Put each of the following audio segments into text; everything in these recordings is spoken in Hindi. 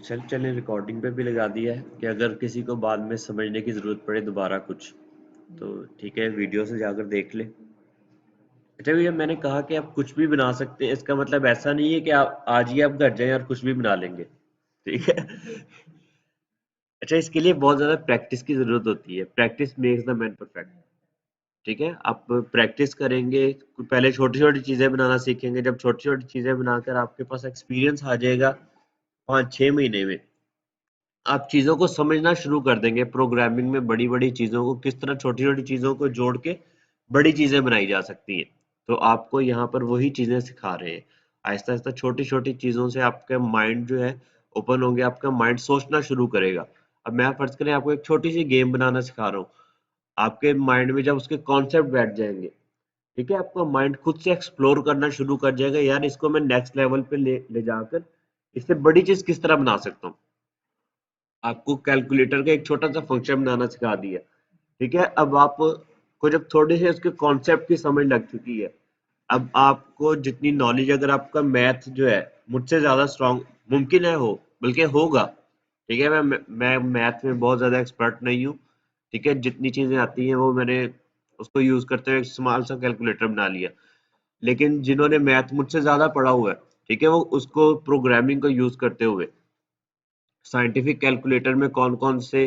चलें रिकॉर्डिंग पे भी लगा दिया है कि अगर किसी को बाद में समझने की ज़रूरत पड़े दोबारा कुछ तो ठीक है, वीडियो से जाकर देख ले। अच्छा भैया, मैंने कहा कि आप कुछ भी बना सकते हैं, इसका मतलब ऐसा नहीं है कि आप आज ही आप घर जाएं और कुछ भी बना लेंगे, ठीक है। अच्छा, इसके लिए बहुत ज़्यादा प्रैक्टिस की ज़रूरत होती है। Practice makes the man perfect. ठीक है, आप प्रैक्टिस करेंगे, पहले छोटी छोटी चीज़ें बनाना सीखेंगे। जब छोटी छोटी चीज़ें बनाकर आपके पास एक्सपीरियंस आ जाएगा 5-6 महीने में, आप चीज़ों को समझना शुरू कर देंगे। प्रोग्रामिंग में बड़ी बड़ी चीज़ों को किस तरह छोटी छोटी चीज़ों को जोड़ के बड़ी चीज़ें बनाई जा सकती हैं। तो आपको यहाँ पर वही चीज़ें सिखा रहे हैं। आहिस्ता आहिस्ता छोटी छोटी चीज़ों से आपका माइंड जो है ओपन होंगे, आपका माइंड सोचना शुरू करेगा। अब मैं फर्ज करें आपको एक छोटी सी गेम बनाना सिखा रहा हूँ, आपके माइंड में जब उसके कॉन्सेप्ट बैठ जाएंगे, ठीक है, आपका माइंड खुद से एक्सप्लोर करना शुरू कर जाएगा, यार इसको मैं नेक्स्ट लेवल पे ले जाकर इससे बड़ी चीज़ किस तरह बना सकता हूँ। आपको कैलकुलेटर का एक छोटा सा फंक्शन बनाना सिखा दिया, ठीक है। अब आपको जब थोड़े से उसके कॉन्सेप्ट की समझ लग चुकी है, अब आपको जितनी नॉलेज, अगर आपका मैथ जो है मुझसे ज्यादा स्ट्रांग मुमकिन है हो, बल्कि होगा, ठीक है। मैं मैथ में बहुत ज्यादा एक्सपर्ट नहीं हूँ, ठीक है। जितनी चीजें आती हैं वो मैंने उसको यूज करते हुए एक स्मॉल सा कैलकुलेटर बना लिया। लेकिन जिन्होंने मैथ मुझसे ज्यादा पढ़ा हुआ है, ठीक है, वो उसको प्रोग्रामिंग को यूज करते हुए साइंटिफिक कैलकुलेटर में कौन कौन से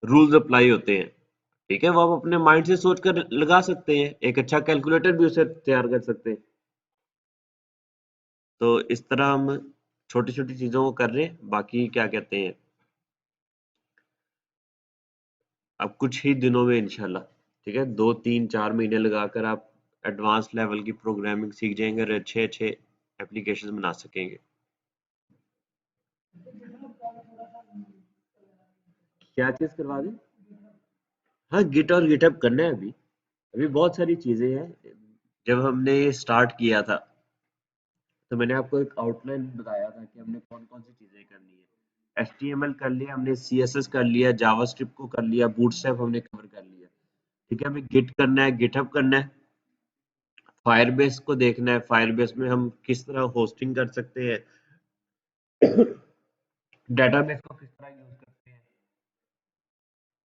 रूल्स अप्लाई होते हैं, ठीक है, वो आप अपने माइंड से सोच कर लगा सकते हैं। एक अच्छा कैलकुलेटर भी उसे तैयार कर सकते हैं। तो इस तरह हम छोटी छोटी चीजों को कर रहे हैं। बाकी क्या कहते हैं, अब कुछ ही दिनों में इंशाल्लाह, ठीक है, 2-3-4 महीने लगाकर आप एडवांस लेवल की प्रोग्रामिंग सीख जाएंगे और अच्छे अच्छे एप्लीकेशन बना सकेंगे। क्या चीज करवा दें? हाँ, गिट और गिटहब करना है अभी। अभी बहुत सारी चीजें हैं। जब हमने ये स्टार्ट किया था तो मैंने आपको एक आउटलाइन बताया था कि हमने कौन कौन सी चीजें करनी है। HTML कर लिया हमने, CSS कर लिया, जावास्क्रिप्ट को कर लिया, बूटस्ट्रैप हमने कवर कर लिया, ठीक है। हमें गिट करना है, गिटहब करना है, फायरबेस को देखना है, फायरबेस में हम किस तरह होस्टिंग कर सकते हैं, डेटाबेस को किस तरह यूज करते हैं,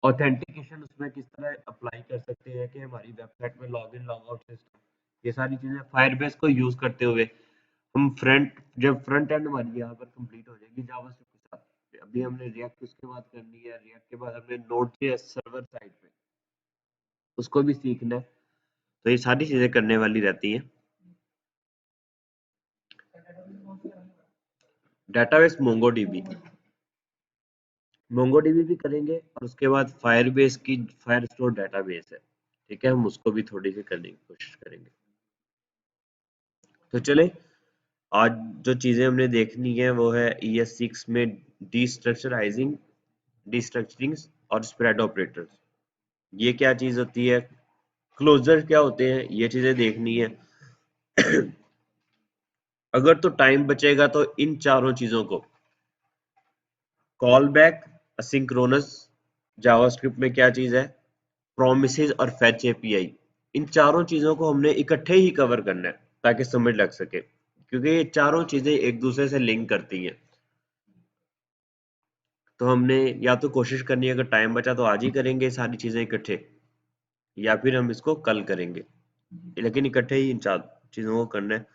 ऑथेंटिकेशन उसमें किस तरह अप्लाई कर सकते हैं कि हमारी वेबसाइट में log in log out system, ये सारी चीजें फायरबेस को यूज करते हुए हम जब फ्रंट एंड हमारी यहाँ पर कंप्लीट हो जाएगी जावास्क्रिप्ट के साथ। अभी हमने रिएक्ट उसके बाद करनी है, रिएक्ट के बाद हमने नोड.js सर्वर साइड पे उसको भी सीखना है। तो ये सारी चीजें करने वाली रहती हैं। डेटाबेस मोंगोडीबी, मोंगोडीबी भी करेंगे, और उसके बाद फायरबेस की फायर स्टोर डेटाबेस है, ठीक है, हम उसको भी थोड़ी सी करने की कोशिश करेंगे। तो चले, आज जो चीजें हमने देखनी है वो है ES6 में डीस्ट्रक्चराइजिंग, डिस्ट्रक्चरिंग और स्प्रेड ऑपरेटर्स। ये क्या चीज होती है, क्लोजर क्या होते हैं, ये चीजें देखनी है। अगर तो टाइम बचेगा तो इन चारों चीजों को, कॉल बैक, असिंक्रोनस, जावास्क्रिप्ट में क्या चीज है, प्रोमिसेस और फेच एपीआई, इन चारों चीजों को हमने इकट्ठे ही कवर करना है ताकि समझ लग सके, क्योंकि ये चारों चीजें एक दूसरे से लिंक करती हैं। तो हमने या तो कोशिश करनी है, अगर टाइम बचा तो आज ही करेंगे सारी चीजें इकट्ठे, या फिर हम इसको कल करेंगे, लेकिन इकट्ठे ही इन चार चीजों को करना है।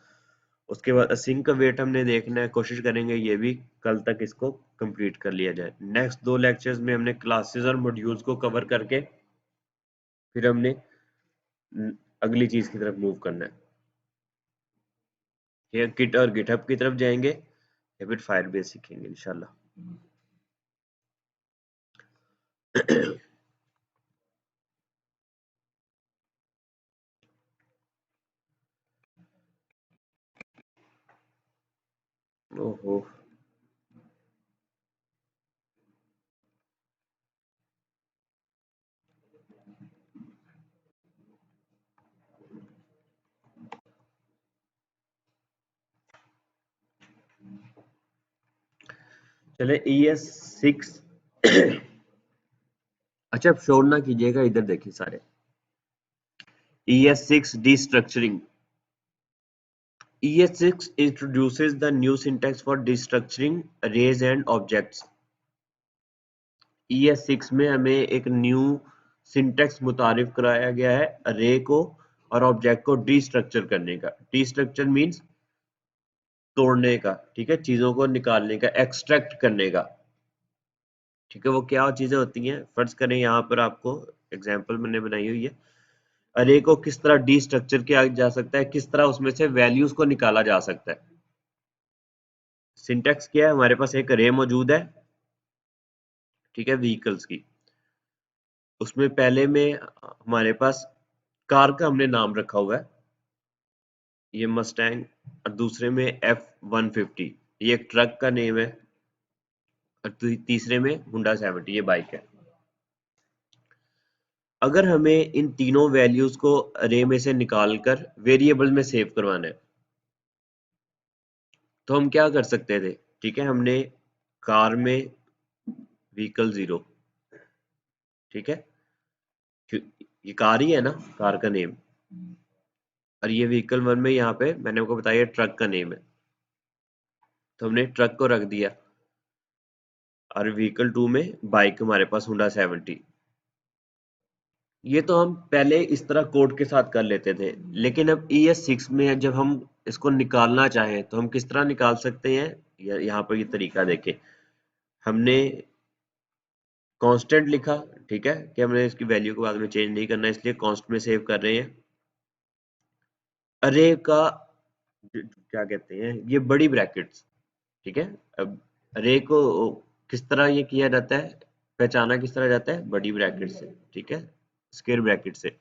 उसके बाद असिंक का वेट हमने देखना है, कोशिश करेंगे ये भी कल तक इसको कंप्लीट कर लिया जाए। नेक्स्ट 2 लेक्चर्स में हमने क्लासेस और मॉड्यूल्स को कवर करके फिर हमने अगली चीज की तरफ मूव करना है, या गिट और गिटहब की तरफ जाएंगे या फिर फायरबेस सीखेंगे इंशाल्लाह। ओहो, चले ES6। अच्छा, अब शोर ना कीजिएगा, इधर देखिए सारे। ES6 डिस्ट्रक्चरिंग, ES6 introduces the new syntax for destructuring arrays and objects. ES6 में हमें एक न्यू सिंटेक्स मुतारिफ कराया गया है अरे को और ऑब्जेक्ट को डिस्ट्रक्चर करने का। डिस्ट्रक्चर मींस तोड़ने का, ठीक है, चीजों को निकालने का, एक्सट्रैक्ट करने का, ठीक है। वो क्या चीजें होती हैं, फर्ज करें यहाँ पर आपको एग्जांपल मैंने बनाई हुई है, अरे को किस तरह डिस्ट्रक्चर किया जा सकता है, किस तरह उसमें से वैल्यूज को निकाला जा सकता है। सिंटेक्स क्या है, हमारे पास एक अरे मौजूद है, ठीक है, व्हीकल्स की। उसमें पहले में हमारे पास कार का हमने नाम रखा हुआ है, ये मस्टैंग, और दूसरे में F150, ये एक ट्रक का नेम है, और तीसरे में हुंडा 70, ये बाइक है। अगर हमें इन तीनों वैल्यूज को अरे में से निकालकर वेरिएबल में सेव करवाना है तो हम क्या कर सकते थे, ठीक है, हमने कार में व्हीकल 0, ठीक है, ये कार ही है ना, कार का नेम, और ये व्हीकल 1 में यहाँ पे मैंने आपको बताया ट्रक का नेम है, तो हमने ट्रक को रख दिया, और व्हीकल 2 में बाइक हमारे पास हुंडा 70। ये तो हम पहले इस तरह कोड के साथ कर लेते थे, लेकिन अब ES6 में जब हम इसको निकालना चाहें तो हम किस तरह निकाल सकते हैं, यहाँ पर ये तरीका देखें। हमने कांस्टेंट लिखा, ठीक है, कि हमने इसकी वैल्यू को बाद में चेंज नहीं करना, इसलिए कांस्ट में सेव कर रहे हैं। अरे का क्या कहते हैं, ये बड़ी ब्रैकेट्स, ठीक है। अब अरे को किस तरह ये किया जाता है, पहचाना किस तरह जाता है, बड़ी ब्रैकेट से, ठीक है, स्क्वायर ब्रैकेट से।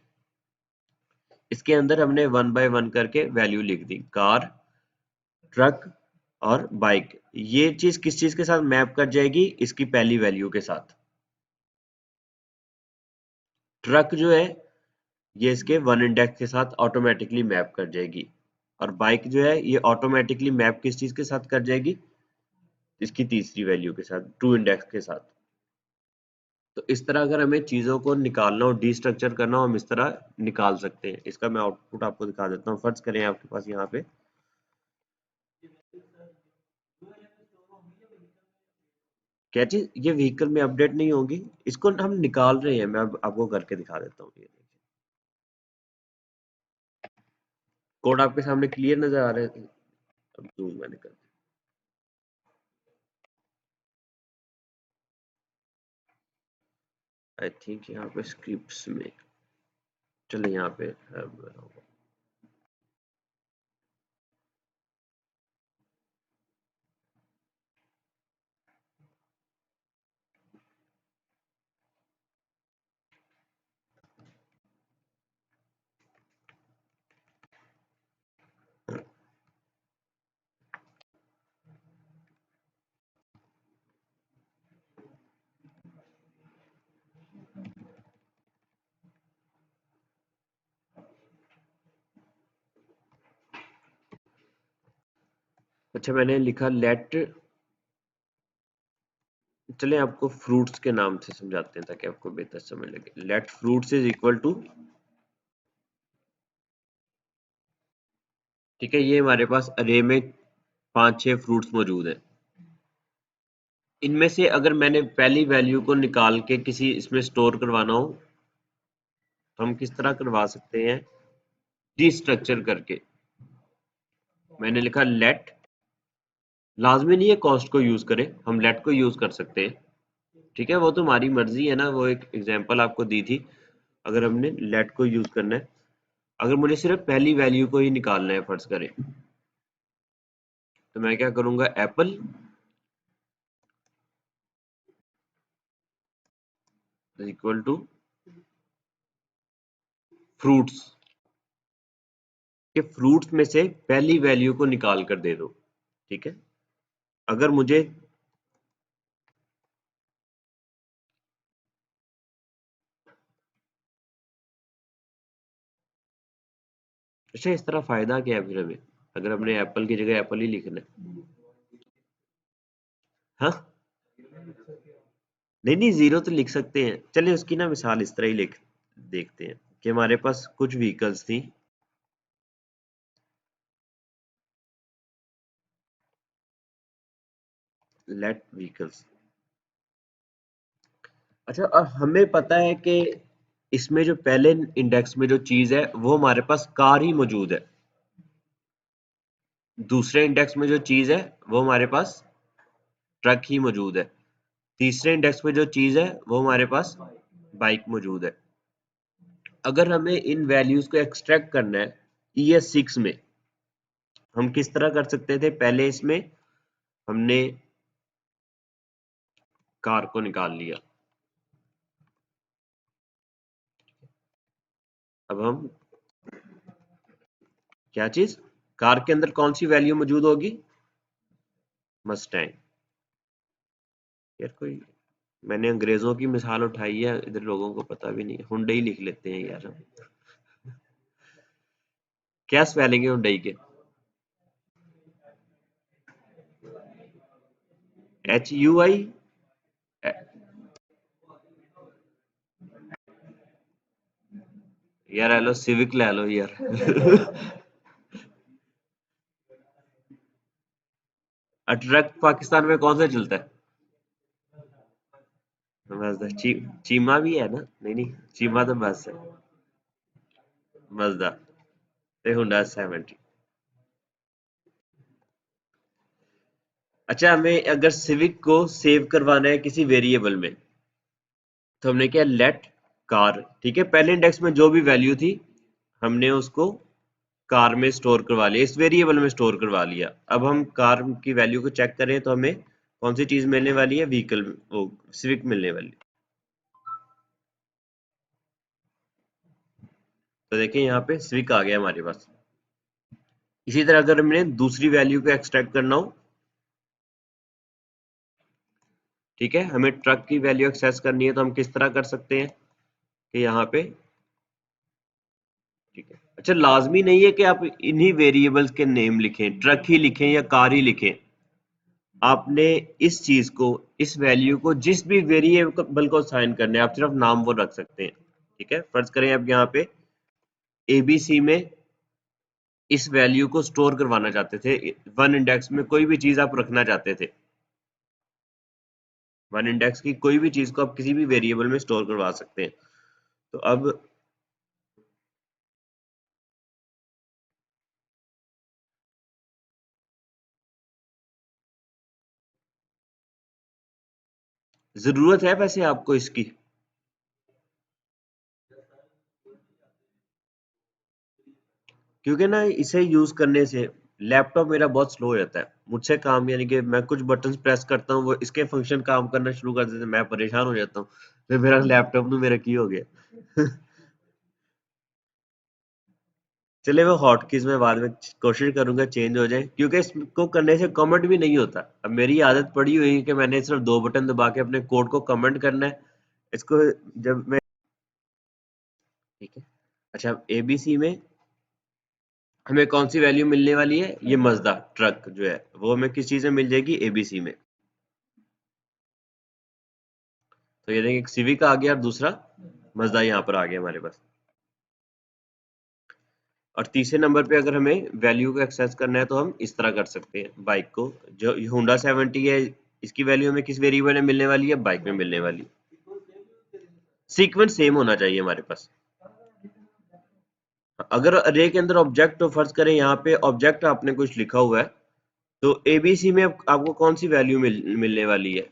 इसके अंदर हमने 1 बाय 1 करके वैल्यू लिख दी, कार, ट्रक और बाइक। ये चीज किस चीज के साथ मैप कर जाएगी, इसकी पहली वैल्यू के साथ। ट्रक जो है ये इसके 1 इंडेक्स के साथ ऑटोमेटिकली मैप कर जाएगी, और बाइक जो है ये ऑटोमेटिकली मैप किस चीज के साथ कर जाएगी, इसकी तीसरी वैल्यू के साथ, 2 इंडेक्स के साथ। तो इस तरह अगर हमें चीजों को निकालना हो, डिस्ट्रक्चर करना हो, हम इस तरह निकाल सकते हैं। इसका मैं आउटपुट आपको दिखा देता हूँ। फर्ज करें आपके पास यहाँ पे क्या चीज, ये व्हीकल में अपडेट नहीं होगी, इसको हम निकाल रहे हैं, मैं अब आपको करके दिखा देता हूँ। ये कोड आपके सामने क्लियर नजर आ रहे हैं, अब जूम मैंने कर, आई थिंक यहाँ पे स्क्रिप्ट्स में, चले यहाँ पे अच्छा मैंने लिखा लेट, चले आपको फ्रूट्स के नाम से समझाते हैं ताकि आपको बेहतर समझ लगे। Let fruits is equal to, ठीक है, ये हमारे पास अरे में 5-6 फ्रूट्स मौजूद हैं। इनमें से अगर मैंने पहली वैल्यू को निकाल के किसी इसमें स्टोर करवाना हो तो हम किस तरह करवा सकते हैं, डिस्ट्रक्चर करके। मैंने लिखा लेट, लाजमी नहीं है कॉस्ट को यूज करें, हम लेट को यूज कर सकते हैं, ठीक है, वो तो हमारी मर्जी है ना, वो एक एग्जांपल आपको दी थी। अगर हमने लेट को यूज करना है, अगर मुझे सिर्फ पहली वैल्यू को ही निकालना है फर्ज करें, तो मैं क्या करूंगा, एप्पल इक्वल टू फ्रूट्स, के फ्रूट्स में से पहली वैल्यू को निकाल कर दे दो, ठीक है। अगर मुझे, अच्छा इस तरह फायदा क्या है फिर हमें, अगर हमने एप्पल की जगह एप्पल ही लिखना है, हाँ, नहीं नहीं, जीरो तो लिख सकते हैं। चलिए उसकी ना मिसाल इस तरह ही लिख देखते हैं कि हमारे पास कुछ व्हीकल्स थी, लेट व्हीकल्स। अच्छा, और हमें पता है कि इसमें जो पहले इंडेक्स में जो चीज है वो हमारे पास कार ही मौजूद है। दूसरे इंडेक्स में जो चीज है वो हमारे पास ट्रक ही मौजूद है। तीसरे इंडेक्स में जो चीज है वो हमारे पास बाइक मौजूद है। अगर हमें इन वैल्यूज को एक्सट्रैक्ट करना है ES6 में, हम किस तरह कर सकते थे? पहले इसमें हमने कार को निकाल लिया। अब हम क्या चीज, कार के अंदर कौन सी वैल्यू मौजूद होगी? मस्टैंग। यार कोई, मैंने अंग्रेजों की मिसाल उठाई है, इधर लोगों को पता भी नहीं है। हुंडई लिख लेते हैं यार हम। क्या स्पेलिंग है हुंडई के? HUI। यार ले लो, सिविक ले लो यार। ट्रक पाकिस्तान में कौन सा चलता है? मजदा। चीमा भी है ना? नहीं नहीं, चीमा तो बस है। मजदा ते हुंडा 70। अच्छा, हमें अगर सिविक को सेव करवाना है किसी वेरिएबल में, तो हमने क्या, लेट कार। ठीक है, पहले इंडेक्स में जो भी वैल्यू थी हमने उसको कार में स्टोर करवा लिया, इस वेरिएबल में स्टोर करवा लिया। अब हम कार की वैल्यू को चेक करें तो हमें कौन सी चीज मिलने वाली है? व्हीकल, वो सिविक मिलने वाली। तो देखिए यहाँ पे सिविक आ गया हमारे पास। इसी तरह अगर हमने दूसरी वैल्यू को एक्सट्रैक्ट करना हो, ठीक है, हमें ट्रक की वैल्यू एक्सेस करनी है, तो हम किस तरह कर सकते हैं कि यहाँ पे, ठीक है। अच्छा, लाजमी नहीं है कि आप इन्हीं वेरिएबल्स के नेम लिखें, ट्रक ही लिखें या कार ही लिखें। आपने इस चीज को, इस वैल्यू को जिस भी वेरिएबल को असाइन करने हैं, आप सिर्फ नाम वो रख सकते हैं। ठीक है, फर्ज करें अब यहाँ पे ABC में इस वैल्यू को स्टोर करवाना चाहते थे, वन इंडेक्स में कोई भी चीज आप रखना चाहते थे, वन इंडेक्स की कोई भी चीज को आप किसी भी वेरिएबल में स्टोर करवा सकते हैं। तो अब जरूरत है वैसे आपको इसकी, क्योंकि ना इसे यूज करने से लैपटॉप मेरा बहुत स्लो हो जाता है मुझसे काम, यानी कि मैं कुछ बटन्स प्रेस करता हूँ, वो इसके फंक्शन काम करना शुरू कर देते हैं, मैं परेशान हो जाता हूँ, फिर मेरा लैपटॉप में मेरा की हो गया। चले, वो हॉटकीज में बाद में कोशिश करूंगा चेंज हो जाए, क्योंकि इसको करने से कमेंट भी नहीं होता। अब मेरी आदत पड़ी हुई है कि मैंने सिर्फ दो बटन दबा के अपने कोड को कमेंट करना है। इसको जब मैं, ठीक है, अच्छा, ABC में हमें कौन सी वैल्यू मिलने वाली है? ये मजदा ट्रक जो है वो हमें किस चीज में मिल जाएगी? ABC में। तो ये देखिए, एक सिविक आ गया और दूसरा मजदा यहाँ पर आ गया हमारे पास। और तीसरे नंबर पे अगर हमें वैल्यू को एक्सेस करना है तो हम इस तरह कर सकते हैं, बाइक को, जो होंडा 70 है इसकी वैल्यू हमें किस वेरिएबल में मिलने वाली है? बाइक में मिलने वाली। सीक्वेंस सेम होना चाहिए हमारे पास। अगर अरे के अंदर ऑब्जेक्ट, तो फर्ज करें यहाँ पे ऑब्जेक्ट आपने कुछ लिखा हुआ है, तो ABC में आपको कौन सी वैल्यू मिलने वाली है?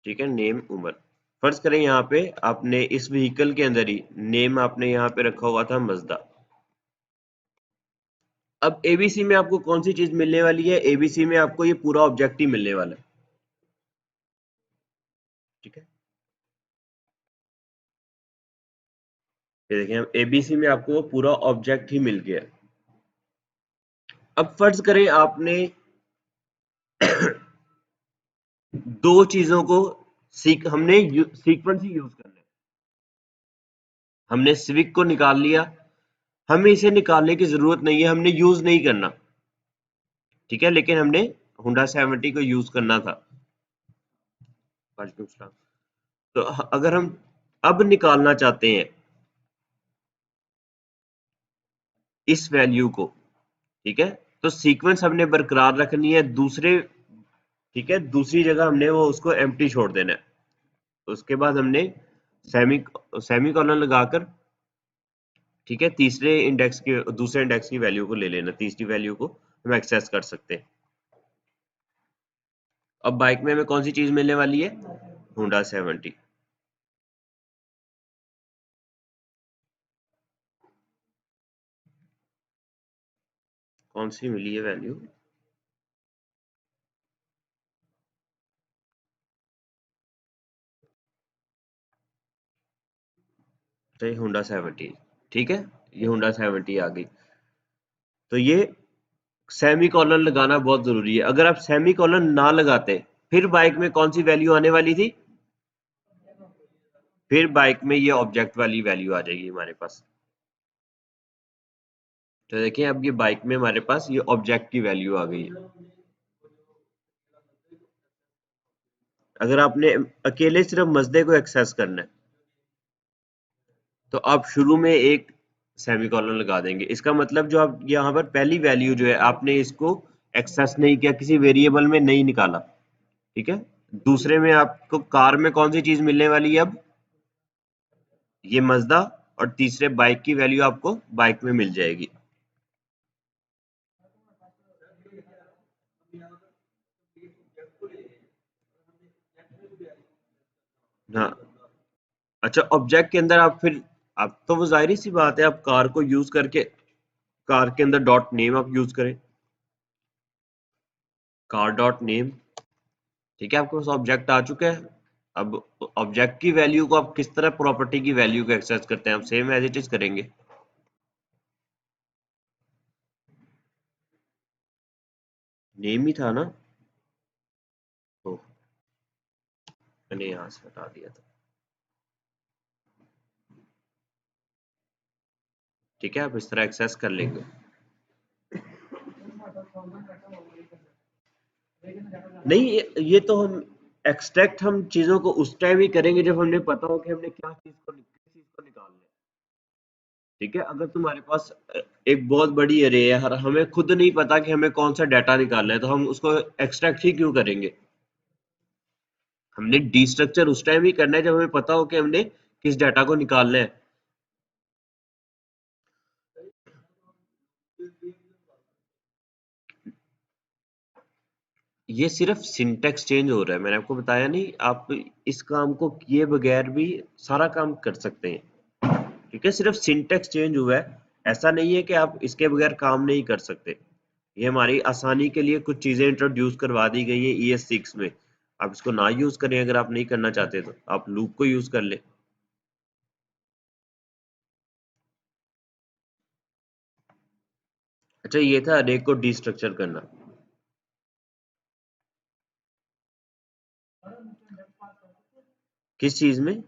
ठीक है, नेम उमर। फर्ज करें यहाँ पे आपने इस व्हीकल के अंदर ही नेम आपने यहाँ पे रखा हुआ था मजदा। अब ABC में आपको कौन सी चीज मिलने वाली है? ABC में आपको ये पूरा ऑब्जेक्ट ही मिलने वाला है। ठीक है, ये देखें, अब ABC में आपको वो पूरा ऑब्जेक्ट ही मिल गया। अब फर्ज करें आपने दो चीजों को हमने सीक्वेंस ही यूज करना है। हमने सिविक को निकाल लिया, हमें इसे निकालने की जरूरत नहीं है, हमने यूज नहीं करना। ठीक है, लेकिन हमने हुंडा 70 को यूज करना था। वालेकुम सलाम। तो अगर हम अब निकालना चाहते हैं इस वैल्यू को, ठीक है, तो सीक्वेंस हमने बरकरार रखनी है, दूसरे ठीक है, दूसरी जगह हमने वो उसको एम्प्टी छोड़ देना है। उसके बाद हमने सेमी सेमी कॉलन लगाकर, ठीक है, दूसरे इंडेक्स की वैल्यू को ले लेना, तीसरी वैल्यू को हम एक्सेस कर सकते हैं। अब बाइक में हमें कौन सी चीज मिलने वाली है? होंडा 70। कौन सी मिली है वैल्यू? तो ये होंडा 70, ठीक है, ये होंडा 70 आ गई। तो ये सेमी कॉलन लगाना बहुत जरूरी है। अगर आप सेमी कॉलन ना लगाते, फिर बाइक में कौन सी वैल्यू आने वाली थी? फिर बाइक में ये ऑब्जेक्ट वाली वैल्यू आ जाएगी हमारे पास। तो देखिए अब ये बाइक में हमारे पास ये ऑब्जेक्ट की वैल्यू आ गई है। अगर आपने अकेले सिर्फ मजदे को एक्सेस करना है, तो आप शुरू में एक सेमीकोलन लगा देंगे। इसका मतलब जो आप यहाँ पर पहली वैल्यू जो है, आपने इसको एक्सेस नहीं किया, किसी वेरिएबल में नहीं निकाला, ठीक है। दूसरे में आपको कार में कौन सी चीज मिलने वाली है अब? ये मजदा। और तीसरे बाइक की वैल्यू आपको बाइक में मिल जाएगी। हाँ, अच्छा, ऑब्जेक्ट के अंदर आप फिर, आप तो वो जाहिर सी बात है, आप कार को यूज करके कार के अंदर डॉट नेम आप यूज करें, कार डॉट नेम, ठीक है, आपके पास ऑब्जेक्ट आ चुका है। अब ऑब्जेक्ट की वैल्यू को आप किस तरह प्रॉपर्टी की वैल्यू को एक्सेस करते हैं? आप सेम एज इट इज करेंगे। नेम ही था ना? तो मैंने यहां से हटा दिया था, ठीक है, आप इस तरह एक्सेस कर लेंगे। नहीं, ये तो हम एक्सट्रैक्ट हम चीजों को उस टाइम ही करेंगे जब हमने पता हो कि हमने क्या चीज को किस चीज को निकालना है। ठीक है, अगर तुम्हारे पास एक बहुत बड़ी अरे है और हमें खुद नहीं पता कि हमें कौन सा डाटा निकालना है, तो हम उसको एक्सट्रैक्ट ही क्यों करेंगे? हमने डिस्ट्रक्चर उस टाइम ही करना है जब हमें पता हो कि हमने किस डाटा को निकालना है। ये सिर्फ सिंटेक्स चेंज हो रहा है, मैंने आपको बताया नहीं, आप इस काम को किए बगैर भी सारा काम कर सकते हैं। ठीक है, सिर्फ सिंटेक्स चेंज हुआ है, ऐसा नहीं है कि आप इसके बगैर काम नहीं कर सकते। ये हमारी आसानी के लिए कुछ चीजें इंट्रोड्यूस करवा दी गई है ES6 में। आप इसको ना यूज करें, अगर आप नहीं करना चाहते तो आप लूप को यूज कर ले। अच्छा, ये था अरे को डिस्ट्रक्चर करना। किस चीज में?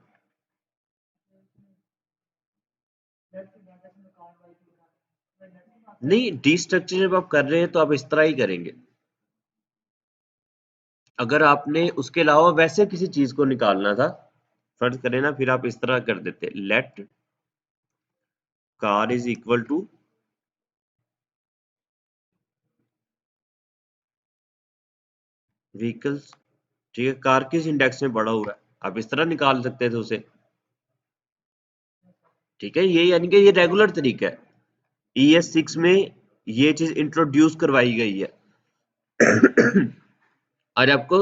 नहीं, डिस्ट्रक्चर जब आप कर रहे हैं तो आप इस तरह ही करेंगे। अगर आपने उसके अलावा वैसे किसी चीज को निकालना था, फर्ज करें ना, फिर आप इस तरह कर देते, let car is equal to vehicles. ठीक है, कार किस इंडेक्स में पड़ा हुआ है, आप इस तरह निकाल सकते थे उसे। ठीक है, ये यानी कि ये रेगुलर तरीका है। ES6 में ये चीज इंट्रोड्यूस करवाई गई है। आज आपको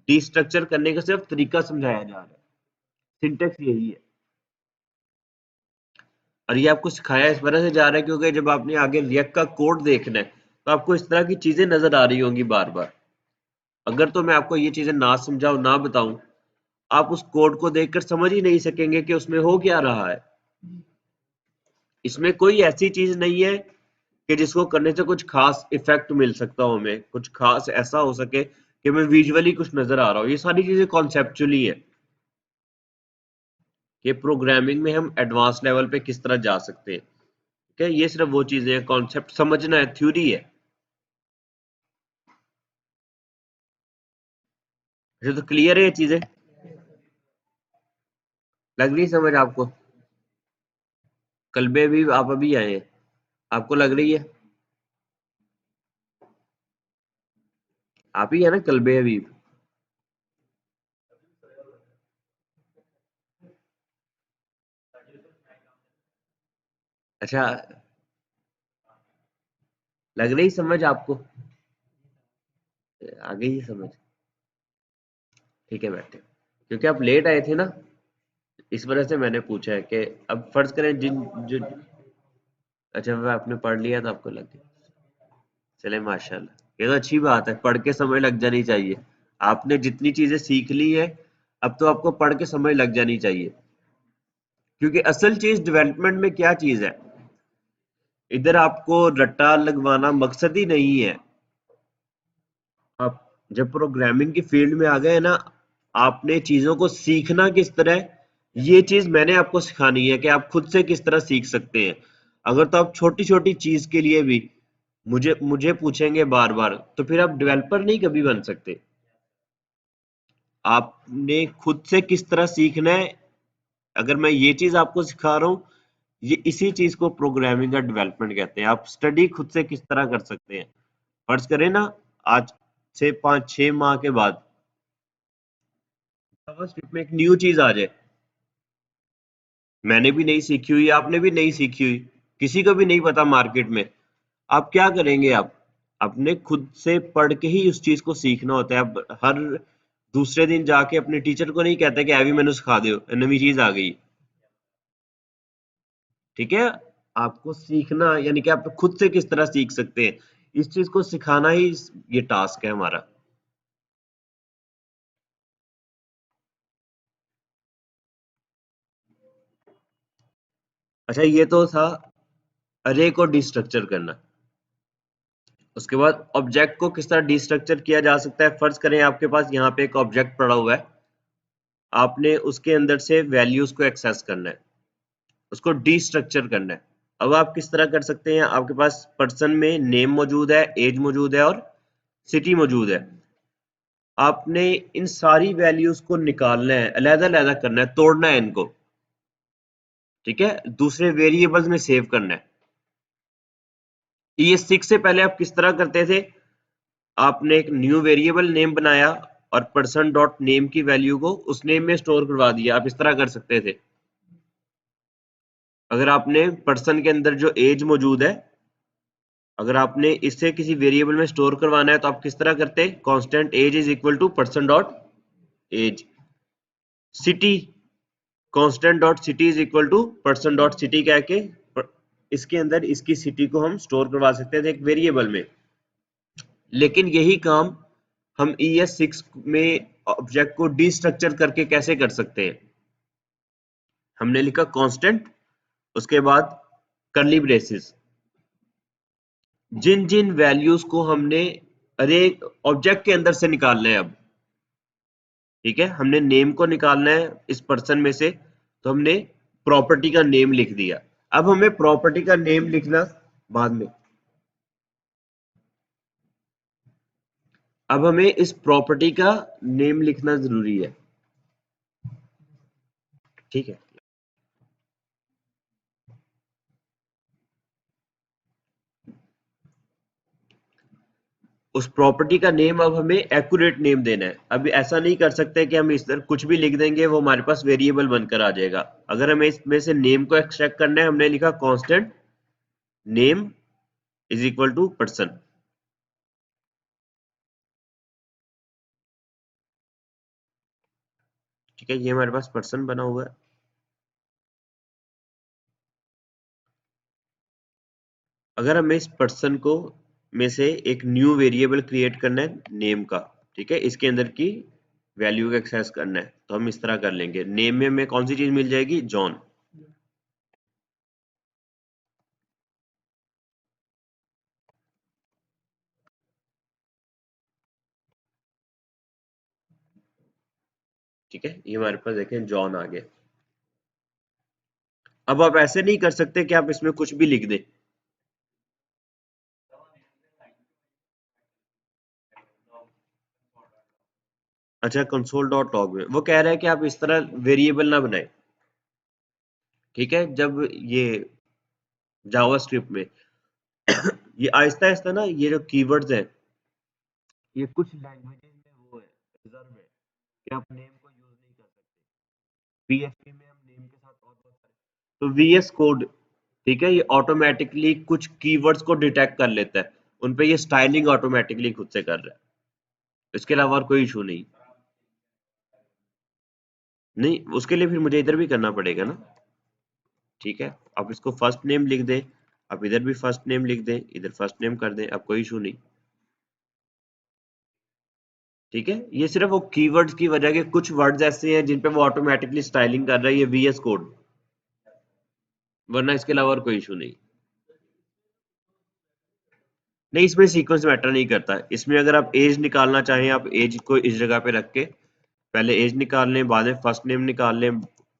डिस्ट्रक्चर करने का सिर्फ तरीका समझाया जा रहा है, सिंटेक्स यही है। और ये आपको सिखाया इस वजह से जा रहा है क्योंकि जब आपने आगे रिएक्ट का कोड देखना है, तो आपको इस तरह की चीजें नजर आ रही होंगी बार बार। अगर तो मैं आपको ये चीजें ना समझाऊं, ना बताऊं, आप उस कोड को देखकर समझ ही नहीं सकेंगे कि उसमें हो क्या रहा है। इसमें कोई ऐसी चीज नहीं है कि जिसको करने से कुछ खास इफेक्ट मिल सकता हो, हमें कुछ खास ऐसा हो सके कि हमें विजुअली कुछ नजर आ रहा हो। ये सारी चीजें कॉन्सेप्चुअली है कि प्रोग्रामिंग में हम एडवांस लेवल पे किस तरह जा सकते हैं। ठीक है, ये सिर्फ वो चीजें हैं, कॉन्सेप्ट समझना है, थ्योरी है। अच्छा, तो क्लियर है ये चीजें? लग रही समझ आपको? कल भी आप अभी आए हैं, आपको लग रही है? आप ही है ना कल्बे हबीब? अच्छा, लग रही समझ आपको? आ गई समझ? ठीक है, बैठे। क्योंकि आप लेट आए थे ना, इस वजह से मैंने पूछा है कि अब फर्ज करें जिन जो। अच्छा, वो आपने पढ़ लिया तो आपको लग गया। चले माशाल्लाह, ये तो अच्छी बात है, पढ़ के समझ लग जानी चाहिए। आपने जितनी चीजें सीख ली है, अब तो आपको पढ़ के समझ लग जानी चाहिए। क्योंकि असल चीज डेवलपमेंट में क्या चीज है, इधर आपको रट्टा लगवाना मकसद ही नहीं है। आप जब प्रोग्रामिंग की फील्ड में आ गए ना, आपने चीजों को सीखना किस तरह, ये चीज मैंने आपको सिखानी है कि आप खुद से किस तरह सीख सकते हैं। अगर तो आप छोटी छोटी चीज के लिए भी मुझे मुझे पूछेंगे बार बार, तो फिर आप डेवलपर नहीं कभी बन सकते। आपने खुद से किस तरह सीखना है। अगर मैं ये चीज आपको सिखा रहा हूँ, ये इसी चीज को प्रोग्रामिंग का डेवलपमेंट कहते हैं। आप स्टडी खुद से किस तरह कर सकते हैं। फर्ज करें ना, आज से 5-6 माह के बाद जावास्क्रिप्ट में एक न्यू चीज आ जाए, मैंने भी नहीं सीखी हुई, आपने भी नहीं सीखी हुई, किसी को भी नहीं पता मार्केट में, आप क्या करेंगे? आप अपने खुद से पढ़ के ही उस चीज को सीखना होता है। अब हर दूसरे दिन जाके अपने टीचर को नहीं कहते कि अभी मैंने सिखा दो, नवी चीज आ गई। ठीक है, आपको सीखना यानी कि आप खुद से किस तरह सीख सकते हैं, इस चीज को सिखाना ही ये टास्क है हमारा। अच्छा, ये तो था अरे को डिस्ट्रक्चर करना। उसके बाद ऑब्जेक्ट को किस तरह डिस्ट्रक्चर किया जा सकता है। फर्ज करें आपके पास यहाँ पे एक ऑब्जेक्ट पड़ा हुआ है, आपने उसके अंदर से वैल्यूज को एक्सेस करना है, उसको डिस्ट्रक्चर करना है। अब आप किस तरह कर सकते हैं, आपके पास पर्सन में नेम मौजूद है, एज मौजूद है और सिटी मौजूद है। आपने इन सारी वैल्यूज को निकालना है, अलग-अलग करना है, तोड़ना है इनको। ठीक है, दूसरे वेरिएबल्स में सेव करना है। ये सिक्स से पहले आप किस तरह करते थे, आपने एक न्यू वेरिएबल नेम बनाया और पर्सन डॉट नेम की वैल्यू को उस नेम में स्टोर करवा दिया। आप इस तरह कर सकते थे। अगर आपने पर्सन के अंदर जो एज मौजूद है, अगर आपने इसे किसी वेरिएबल में स्टोर करवाना है, तो आप किस तरह करते, constant age is equal to person dot age. City, constant dot city is equal to person dot city कह के इसके अंदर इसकी सिटी को हम स्टोर करवा सकते थे एक वेरिएबल में। लेकिन यही काम हम ES6 में ऑब्जेक्ट को डिस्ट्रक्चर करके कैसे कर सकते हैं। हमने लिखा कांस्टेंट, उसके बाद कर्ली ब्रेसेस, जिन जिन वैल्यूज को हमने अरे ऑब्जेक्ट के अंदर से निकालना है। अब ठीक है, हमने नेम को निकालना है इस पर्सन में से, तो हमने प्रॉपर्टी का नेम लिख दिया। अब हमें प्रॉपर्टी का नेम लिखना बाद में, अब हमें इस प्रॉपर्टी का नेम लिखना जरूरी है। ठीक है, उस प्रॉपर्टी का नेम अब हमें एक्यूरेट नेम देना है। अब ऐसा नहीं कर सकते कि हम इस तरह कुछ भी लिख देंगे, वो हमारे पास वेरिएबल बनकर आ जाएगा। अगर हमें इसमें से नेम को एक्सट्रैक्ट करना है, हमने लिखा constant name is equal to person. ठीक है, ये हमारे पास पर्सन बना हुआ है। अगर हमें इस पर्सन को में से एक न्यू वेरिएबल क्रिएट करना है नेम का, ठीक है, इसके अंदर की वैल्यू को एक्सेस करना है, तो हम इस तरह कर लेंगे। नेम में हमें कौन सी चीज मिल जाएगी, जॉन। ठीक है, ये हमारे पास देखें जॉन आ गया। अब आप ऐसे नहीं कर सकते कि आप इसमें कुछ भी लिख दें। अच्छा, कंसोल डॉट लॉग में वो कह रहा है कि आप इस तरह वेरिएबल ना बनाएं। ठीक है, जब ये जावास्क्रिप्ट में ये आहिस्ता आहिस्ता ना, ये जो कीवर्ड्स हैं ये कुछ लैंग्वेजेस में वो है, रिजर्व है कि आप नेम को यूज नहीं कर सकते। पीएचपी में हम नेम के साथ और बहुत सारे, तो वीएस कोड, ठीक है, ये ऑटोमेटिकली कुछ कीवर्ड्स को डिटेक्ट कर लेता है, उन पे ये स्टाइलिंग ऑटोमेटिकली खुद से कर रहा है, इसके अलावा और कोई इशू नहीं। नहीं, उसके लिए फिर मुझे इधर भी करना पड़ेगा ना। ठीक है, आप इसको फर्स्ट नेम लिख दें, आप इधर भी फर्स्ट नेम लिख दें, इधर फर्स्ट नेम कर दें, अब कोई इशू नहीं। ठीक है, ये सिर्फ वो कीवर्ड्स की वजह के कुछ वर्ड्स ऐसे हैं जिन पे वो ऑटोमेटिकली स्टाइलिंग कर रहा है, ये वीएस कोड, वरना इसके अलावा और कोई इशू नहीं। नहीं, इसमें सीक्वेंस मैटर नहीं करता, इसमें अगर आप एज निकालना चाहें, आप एज को इस जगह पे रख के पहले एज निकाल लें, बाद में फर्स्ट नेम निकाल लें,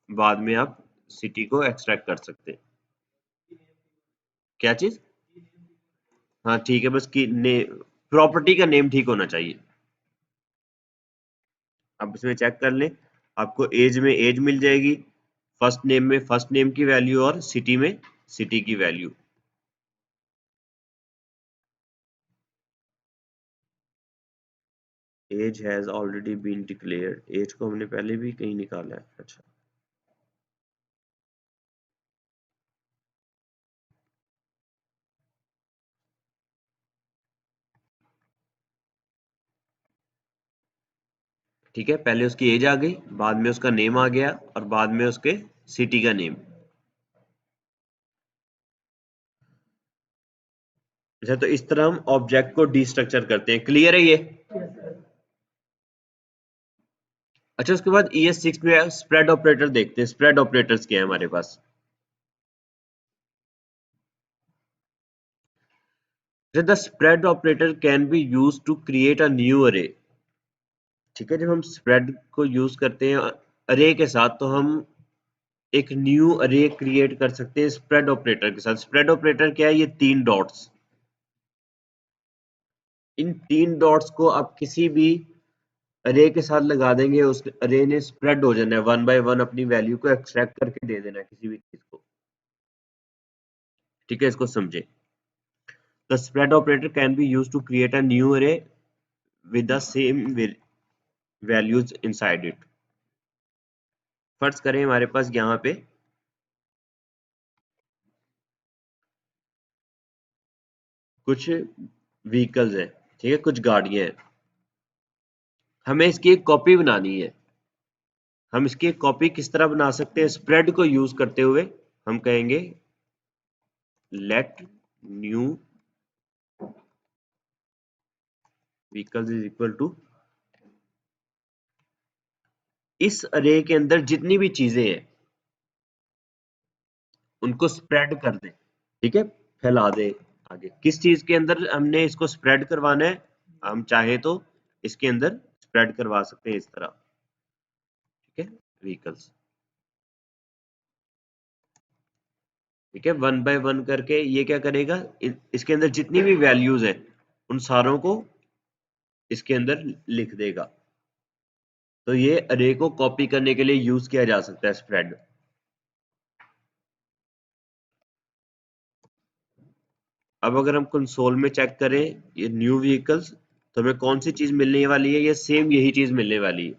बाद में आप सिटी को एक्सट्रैक्ट कर सकते हैं। क्या चीज? हाँ ठीक है, बस की प्रॉपर्टी का नेम ठीक होना चाहिए। अब इसमें चेक कर लें, आपको एज में एज मिल जाएगी, फर्स्ट नेम में फर्स्ट नेम की वैल्यू और सिटी में सिटी की value. Age has already been declared, age को हमने पहले भी कहीं निकाला है। अच्छा, ठीक है, पहले उसकी एज आ गई, बाद में उसका नेम आ गया और बाद में उसके सिटी का नेम। अच्छा, तो इस तरह हम ऑब्जेक्ट को डिस्ट्रक्चर करते हैं, क्लियर है ये? अच्छा, उसके बाद ES6 में स्प्रेड ऑपरेटर देखते हैं, स्प्रेड ऑपरेटर्स क्या है हमारे पास। The spread operator can be use to create a new array. ठीक है, जब हम स्प्रेड को यूज करते हैं अरे के साथ, तो हम एक न्यू अरे क्रिएट कर सकते हैं स्प्रेड ऑपरेटर के साथ। स्प्रेड ऑपरेटर क्या है? ये 3 डॉट्स, इन 3 डॉट्स को आप किसी भी अरे के साथ लगा देंगे, उस अरे ने स्प्रेड हो जाना है, 1 बाय 1 अपनी वैल्यू को एक्सट्रैक्ट करके दे देना है किसी भी चीज को। ठीक है, इसको समझे। The spread operator can be use to create a new array with the same values inside it. फर्ज करें हमारे पास यहाँ पे कुछ व्हीकल्स हैं, ठीक है, कुछ गाड़ियां हैं, हमें इसकी एक कॉपी बनानी है। हम इसकी एक कॉपी किस तरह बना सकते हैं? स्प्रेड को यूज करते हुए हम कहेंगे let new vehicles is equal to, इस अरे के अंदर जितनी भी चीजें हैं उनको स्प्रेड कर दें। ठीक है, फैला दे आगे। किस चीज के अंदर हमने इसको स्प्रेड करवाना है? हम चाहे तो इसके अंदर स्प्रेड करवा सकते हैं इस तरह। ठीक है, व्हीकल्स, ठीक है, 1 बाय 1 करके ये क्या करेगा, इसके अंदर जितनी भी वैल्यूज है उन सारों को इसके अंदर लिख देगा। तो ये अरे को कॉपी करने के लिए यूज किया जा सकता है स्प्रेड। अब अगर हम कंसोल में चेक करें ये न्यू व्हीकल्स, तो हमें कौन सी चीज मिलने वाली है? ये सेम यही चीज मिलने वाली है।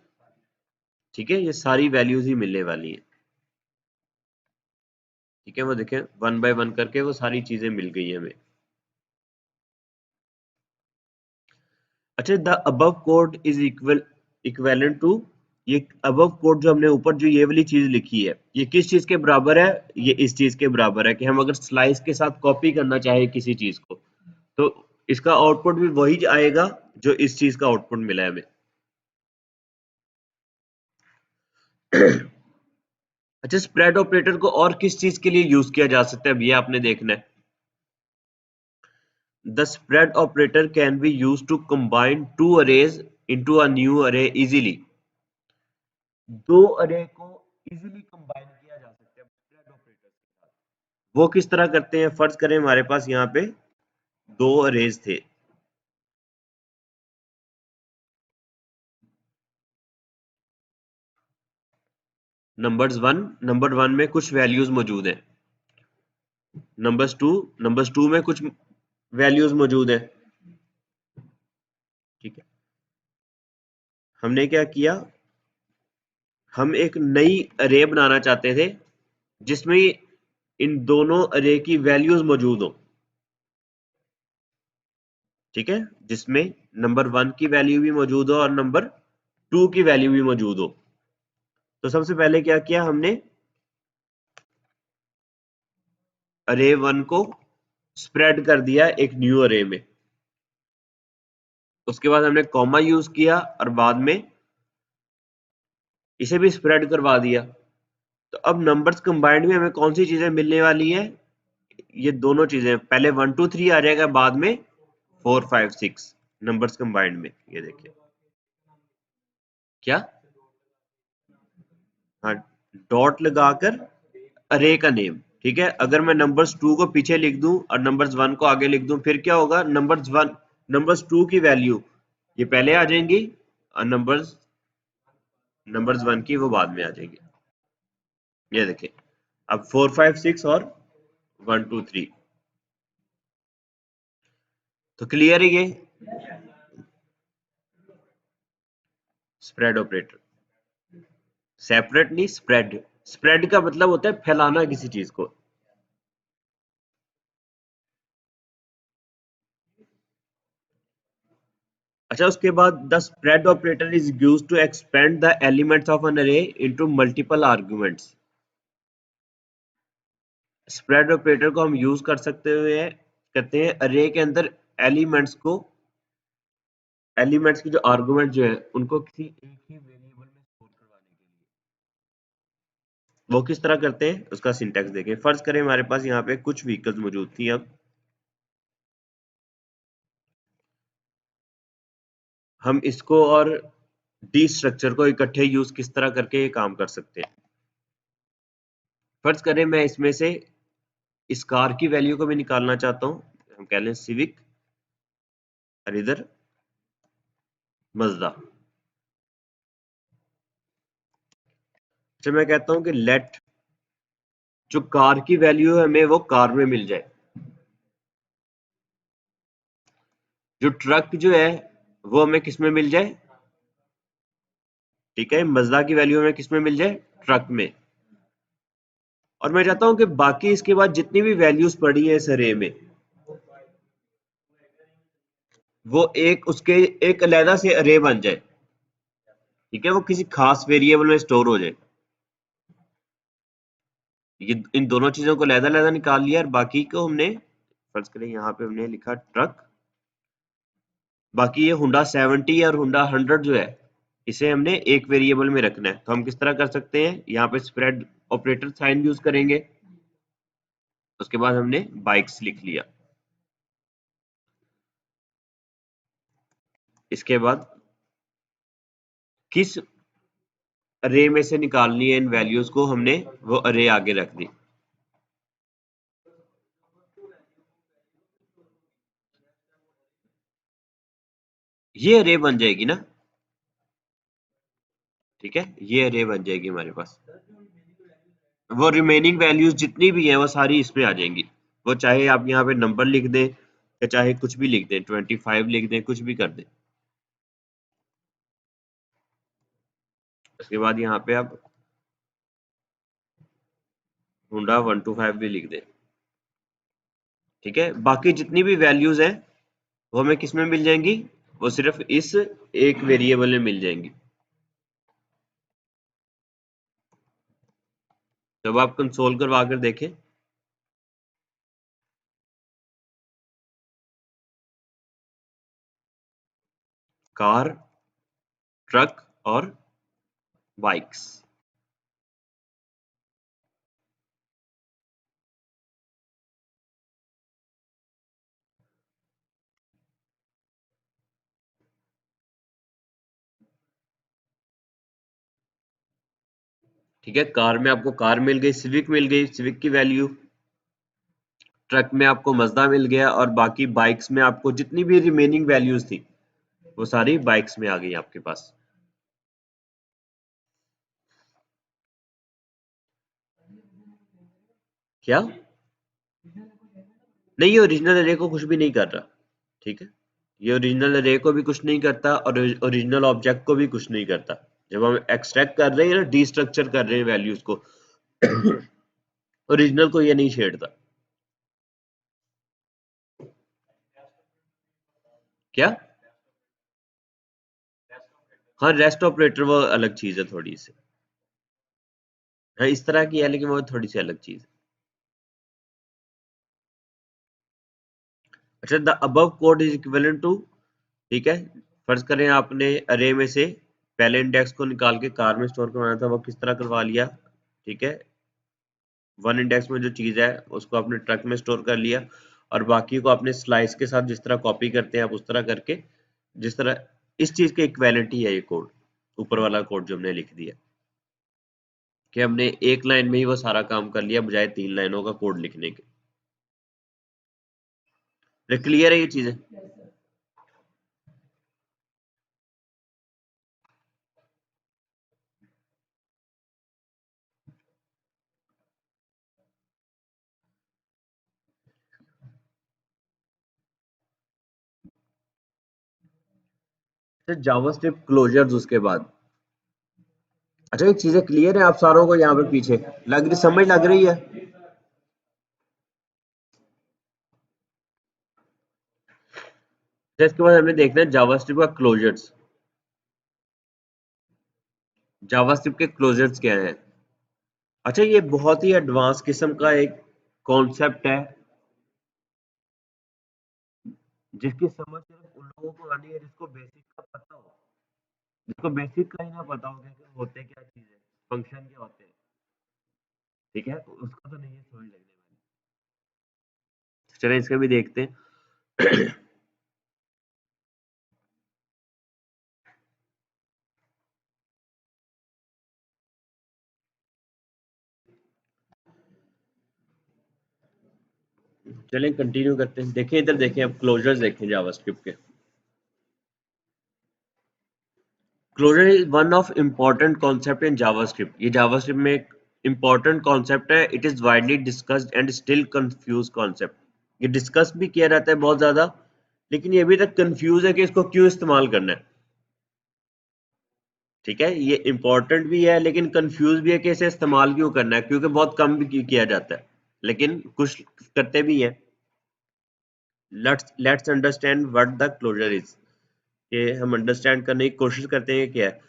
ठीक है, ये सारी वैल्यूज ही मिलने वाली है। ठीक है, वो देखें 1 बाय 1 करके वो सारी चीजें मिल गई है हमें। अच्छा, the above code is equivalent to, ये अबव कोड जो हमने ऊपर जो ये वाली चीज लिखी है, ये किस चीज के बराबर है? ये इस चीज के बराबर है कि हम अगर स्लाइस के साथ कॉपी करना चाहे किसी चीज को, तो इसका आउटपुट भी वही आएगा जो इस चीज का आउटपुट मिला है हमें। अच्छा, स्प्रेड ऑपरेटर को और किस चीज के लिए यूज किया जा सकता है, अब ये आपने देखना है। The spread operator can be use to combine two arrays into a new array easily. दो अरे को इजीली कंबाइन किया जा सकता है स्प्रेड ऑपरेटर के साथ। वो किस तरह करते हैं? फर्ज करें हमारे पास यहाँ पे 2 अरेज थे, नंबर 1 में कुछ वैल्यूज मौजूद है, नंबर 2 में कुछ वैल्यूज मौजूद है। ठीक है, हमने क्या किया, हम एक नई अरे बनाना चाहते थे जिसमें इन दोनों अरे की वैल्यूज मौजूद हो। ठीक है, जिसमें नंबर 1 की वैल्यू भी मौजूद हो और नंबर 2 की वैल्यू भी मौजूद हो। तो सबसे पहले क्या किया हमने, अरे 1 को स्प्रेड कर दिया एक न्यू अरे में। उसके बाद हमने कॉमा यूज किया और बाद में इसे भी स्प्रेड करवा दिया। तो अब नंबर्स कंबाइंड में हमें कौन सी चीजें मिलने वाली है, ये दोनों चीजें, पहले 1 2 3 आ जाएगा, बाद में 4 5 6 नंबर्स कंबाइंड में। ये देखिए क्या, हाँ, डॉट लगाकर अरे का नेम। ठीक है, अगर मैं नंबर्स 2 को पीछे लिख दूं और नंबर्स 1 को आगे लिख दूं, फिर क्या होगा, नंबर्स 2 की वैल्यू ये पहले आ जाएंगी और नंबर्स 1 की वो बाद में आ जाएंगी। ये देखिए, अब 4 5 6 और 1 2 3। तो क्लियर है ये स्प्रेड ऑपरेटर, सेपरेट नहीं, स्प्रेड। स्प्रेड का मतलब होता है फैलाना किसी चीज को। अच्छा, उसके बाद the spread operator is used to expand the elements of an array into multiple arguments. Spread operator को हम यूज कर सकते हुए करते हैं अरे के अंदर एलिमेंट्स को, एलिमेंट्स की जो आर्गुमेंट जो है उनको किसी एक ही वेरिएबल में स्टोर करवाने के लिए। वो किस तरह करते हैं उसका सिंटैक्स देखें। फर्ज करें हमारे पास यहाँ पे कुछ व्हीकल्स मौजूद थी, अब हम इसको और डी स्ट्रक्चर को इकट्ठे यूज किस तरह करके ये काम कर सकते हैं। फर्ज करें मैं इसमें से इस कार की वैल्यू को भी निकालना चाहता हूं, हम कह लें सिविक और इधर मजदा। अच्छा, मैं कहता हूं कि लेट जो कार की वैल्यू है हमें वो कार में मिल जाए, जो ट्रक जो है वो हमें किस में मिल जाए। ठीक है, मजदा की वैल्यू हमें किस में मिल जाए, ट्रक में। और मैं चाहता हूं कि बाकी इसके बाद जितनी भी वैल्यूज पड़ी है इस अरे में, वो एक उसके एक अलहदा से अरे बन जाए। ठीक है, वो किसी खास वेरिएबल में स्टोर हो जाए। ये इन दोनों चीजों को अलहदा अलहदा निकाल लिया और बाकी को हमने, फर्ज करें यहाँ पे हमने लिखा ट्रक, बाकी ये हुंडा 70 और हुंडा 100 जो है इसे हमने एक वेरिएबल में रखना है। तो हम किस तरह कर सकते हैं, यहाँ पे स्प्रेड ऑपरेटर साइन यूज करेंगे। उसके बाद हमने बाइक्स लिख लिया। इसके बाद किस अरे में से निकालनी है इन वैल्यूज को, हमने वो अरे आगे रख दी। ये अरे बन जाएगी ना। ठीक है, ये अरे बन जाएगी हमारे पास। वो रिमेनिंग वैल्यूज जितनी भी हैं वो सारी इसमें आ जाएंगी। वो चाहे आप यहाँ पे नंबर लिख दें या चाहे कुछ भी लिख दें, 25 लिख दें, कुछ भी कर दें। उसके बाद यहाँ पे आप हुंडा 125 भी लिख दें। ठीक है, बाकी जितनी भी वैल्यूज हैं वो हमें किस में मिल जाएंगी, वो सिर्फ इस एक वेरिएबल में मिल जाएंगी। जब आप कंसोल करवा कर देखें, कार, ट्रक और बाइक्स। ठीक है, कार में आपको कार मिल गई, सिविक मिल गई, सिविक की वैल्यू। ट्रक में आपको मजदा मिल गया और बाकी बाइक्स में आपको जितनी भी रिमेनिंग वैल्यूज थी वो सारी बाइक्स में आ गई आपके पास। क्या नहीं, ये ओरिजिनल अरे को कुछ भी नहीं कर रहा। ठीक है, ये ओरिजिनल अरे को भी कुछ नहीं करता और ओरिजिनल ऑब्जेक्ट को भी कुछ नहीं करता। जब हम एक्सट्रैक्ट कर रहे हैं ना, डिस्ट्रक्चर कर रहे हैं वैल्यूज को, ओरिजिनल को ये नहीं छेड़ता। क्या? हाँ, रेस्ट ऑपरेटर वो अलग चीज है थोड़ी सी। हाँ, इस तरह की है लेकिन वो थोड़ी सी अलग चीज है। अच्छा, the above code is equivalent to, ठीक है, फर्ज करें आपने अरे में से पहले इंडेक्स को निकाल के कार में स्टोर करवाना था, वो किस तरह करवा लिया, ठीक है, वन इंडेक्स में जो चीज है उसको आपने ट्रक में स्टोर कर लिया, और बाकी को आपने स्लाइस के साथ जिस तरह कॉपी करते हैं आप उस तरह करके, जिस तरह इस चीज के इक्वेलेंट ही है ये कोड, ऊपर वाला कोड जो हमने लिख दिया, कि हमने एक लाइन में ही वो सारा काम कर लिया बजाय 3 लाइनों का कोड लिखने के। क्लियर है ये चीजें? जावास्क्रिप्ट क्लोजर्स उसके बाद। अच्छा, ये चीजें क्लियर है आप सारों को यहाँ पे पीछे लग रही, समझ लग रही है? तो इसके बाद हमें देखना है जावास्क्रिप्ट का क्लोजर्स। जावास्क्रिप्ट के क्लोजर्स क्या है? अच्छा, ये बहुत ही एडवांस किस्म का एक कॉन्सेप्ट है जिसकी समझ सिर्फ उन लोगों को आनी है जिसको बेसिक का पता हो। जिसको बेसिक का ही ना पता हो कि होते क्या चीज है, फंक्शन क्या होते हैं, ठीक है, तो उसको तो नहीं है समझ लगने वाली। चलिए इसका भी देखते हैं। चलें कंटिन्यू करते हैं। देखें इधर, देखें अब क्लोजर्स देखें जावास्क्रिप्ट के। Closure is one of important concept in JavaScript. ये जावास्क्रिप्ट में एक इम्पोर्टेंट कॉन्सेप्ट है। It is widely discussed and still confuse concept. ये डिस्कस भी किया जाता है बहुत ज्यादा, लेकिन ये अभी तक कंफ्यूज है कि इसको क्यों इस्तेमाल करना है। ठीक है, ये इंपॉर्टेंट भी है लेकिन कंफ्यूज भी है कि इसे इस्तेमाल क्यों करना है, क्योंकि बहुत कम भी किया जाता है, लेकिन कुछ करते भी हैं। Let's understand what the closure is. ये हम अंडरस्टैंड करने की कोशिश करते हैं कि क्या है।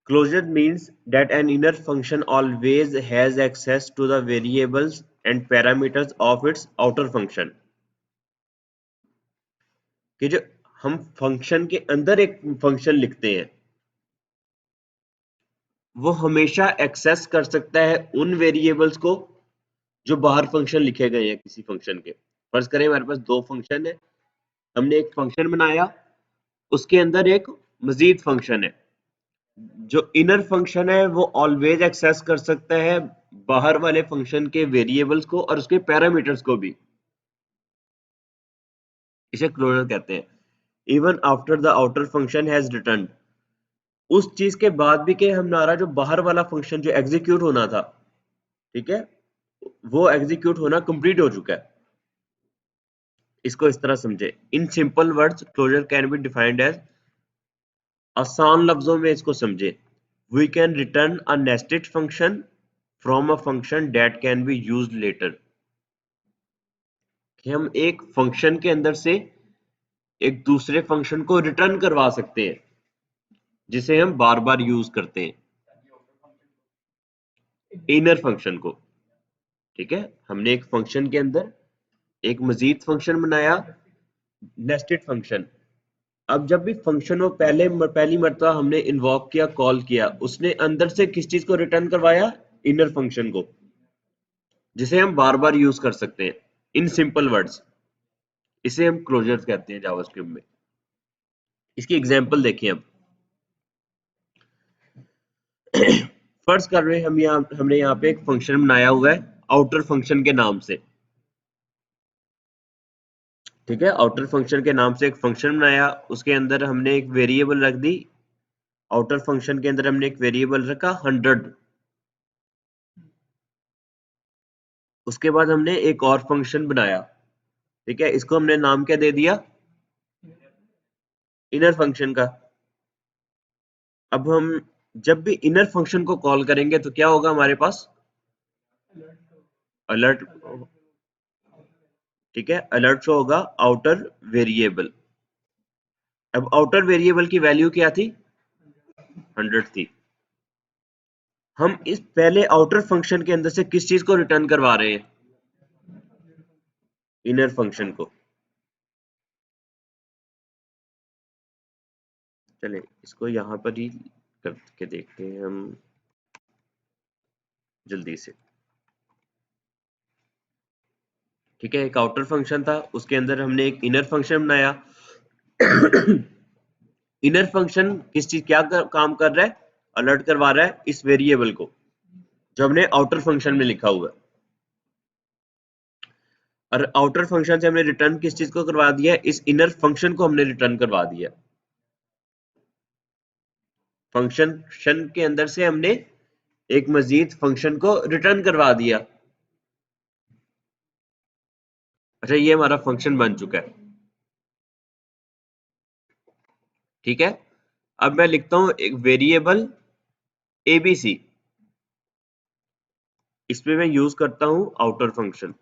Closure means that an inner function always has access to the variables and parameters of its outer function। कि जो हम फंक्शन के अंदर एक फंक्शन लिखते हैं वो हमेशा एक्सेस कर सकता है उन वेरिएबल्स को जो बाहर फंक्शन लिखे गए हैं किसी फंक्शन के। फर्ज करें हमारे पास दो फंक्शन है, हमने एक फंक्शन बनाया, उसके अंदर एक मजीद फंक्शन है। जो इनर फंक्शन है वो ऑलवेज एक्सेस कर सकता है बाहर वाले फंक्शन के वेरिएबल्स को और उसके पैरामीटर्स को भी। इसे क्लोजर कहते हैं। Even after the outer function has return, उस चीज के बाद भी कि हमारा जो बाहर वाला फंक्शन जो एग्जीक्यूट होना था, ठीक है, वो एग्जीक्यूट होना कंप्लीट हो चुका है। इसको इस तरह समझे। In simple words closure can be defined as, आसान लफ्जों में इसको समझे, we can return a nested function from a function that can be used later. कि हम एक फंक्शन के अंदर से एक दूसरे फंक्शन को रिटर्न करवा सकते हैं जिसे हम बार बार यूज करते हैं, इनर फंक्शन को। ठीक है, हमने एक फंक्शन के अंदर एक मजीद फंक्शन बनाया, नेस्टेड फंक्शन। अब जब भी फंक्शन को पहली मर्तबा हमने इन्वॉक किया, कॉल किया, उसने अंदर से किस चीज को रिटर्न करवाया? इनर फंक्शन को, जिसे हम बार बार यूज कर सकते हैं। इन सिंपल वर्ड्स इसे हम क्लोजर्स कहते हैं जावास्क्रिप्ट में। इसकी एग्जांपल देखिए अब। फर्ज कर रहे हैं हमने यहाँ पे एक फंक्शन बनाया हुआ है आउटर फंक्शन के नाम से। ठीक है, आउटर फंक्शन के नाम से एक फंक्शन बनाया, उसके अंदर हमने एक वेरिएबल रख दी। आउटर फंक्शन के अंदर हमने एक वेरिएबल रखा 100। उसके बाद हमने एक और फंक्शन बनाया, ठीक है, इसको हमने नाम क्या दे दिया? इनर फंक्शन का। अब हम जब भी इनर फंक्शन को कॉल करेंगे तो क्या होगा हमारे पास? अलर्ट। ठीक है, अलर्ट शो होगा आउटर वेरिएबल। अब आउटर वेरिएबल की वैल्यू क्या थी? 100 थी। हम इस पहले आउटर फंक्शन के अंदर से किस चीज को रिटर्न करवा रहे हैं? इनर फंक्शन को। चले इसको यहां पर ही करके देखते हैं हम जल्दी से। ठीक है, एक आउटर फंक्शन था, उसके अंदर हमने एक इनर फंक्शन बनाया। इनर फंक्शन किस चीज काम कर रहा है? अलर्ट करवा रहा है इस वेरिएबल को जो हमने आउटर फंक्शन में लिखा हुआ है। और आउटर फंक्शन से हमने रिटर्न किस चीज को करवा दिया है? इस इनर फंक्शन को हमने रिटर्न करवा दिया। फंक्शन के अंदर से हमने एक मजीद फंक्शन को रिटर्न करवा दिया। अच्छा, ये हमारा फंक्शन बन चुका है। ठीक है, अब मैं लिखता हूं एक वेरिएबल एबीसी। इसमें मैं यूज करता हूं आउटर फंक्शन।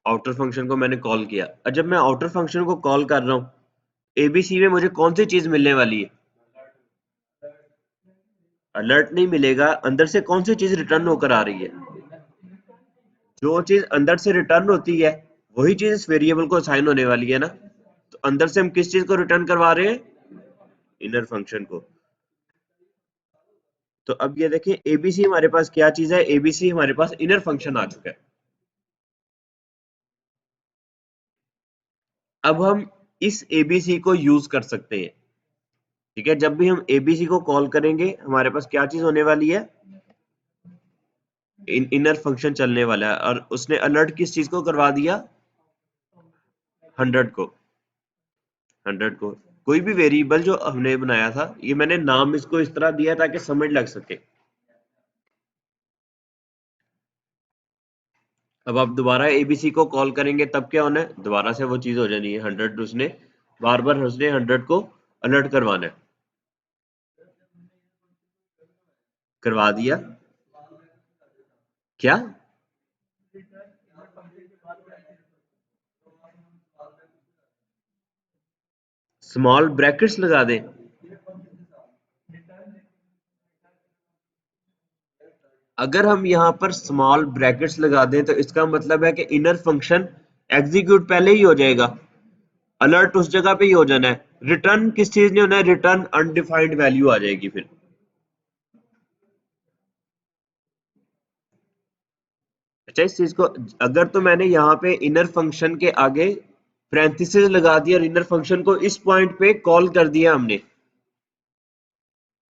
आउटर फंक्शन को मैंने कॉल किया, और जब मैं आउटर फंक्शन को कॉल कर रहा हूं एबीसी में मुझे कौन सी चीज मिलने वाली है? अलर्ट नहीं मिलेगा, अंदर से कौन सी चीज रिटर्न होकर आ रही है? जो चीज अंदर से रिटर्न होती है वही चीज इस वेरिएबल को असाइन होने वाली है ना। तो अंदर से हम किस चीज को रिटर्न करवा रहे हैं? इनर फंक्शन को। तो अब ये देखिए एबीसी हमारे पास क्या चीज है? एबीसी हमारे पास इनर फंक्शन आ चुका है। अब हम इस एबीसी को यूज कर सकते हैं। ठीक है, जब भी हम एबीसी को कॉल करेंगे हमारे पास क्या चीज होने वाली है? इनर फंक्शन चलने वाला है, और उसने अलर्ट किस चीज को करवा दिया? 100 को। 100 को। कोई भी वेरिएबल जो हमने बनाया था, ये मैंने नाम इसको इस तरह दिया ताकि समझ लग सके। अब आप दोबारा एबीसी को कॉल करेंगे तब क्या होना है? दोबारा से वो चीज हो जानी है 100। उसने बार बार उसने 100 को अलर्ट करवाना है। करवा दिया। क्या? स्मॉल ब्रैकेट्स लगा दें? अगर हम यहाँ पर स्मॉल ब्रैकेट्स लगा दें तो इसका मतलब है कि इनर फंक्शन एग्जीक्यूट पहले ही हो जाएगा, अलर्ट उस जगह पे ही हो जाना है। रिटर्न किस चीज ने होना है? रिटर्न अनडिफाइंड वैल्यू आ जाएगी फिर। अच्छा, इस चीज को अगर तो मैंने यहाँ पे इनर फंक्शन के आगे पैरेंथेसिस लगा दिया और इनर फंक्शन को इस पॉइंट पे कॉल कर दिया हमने,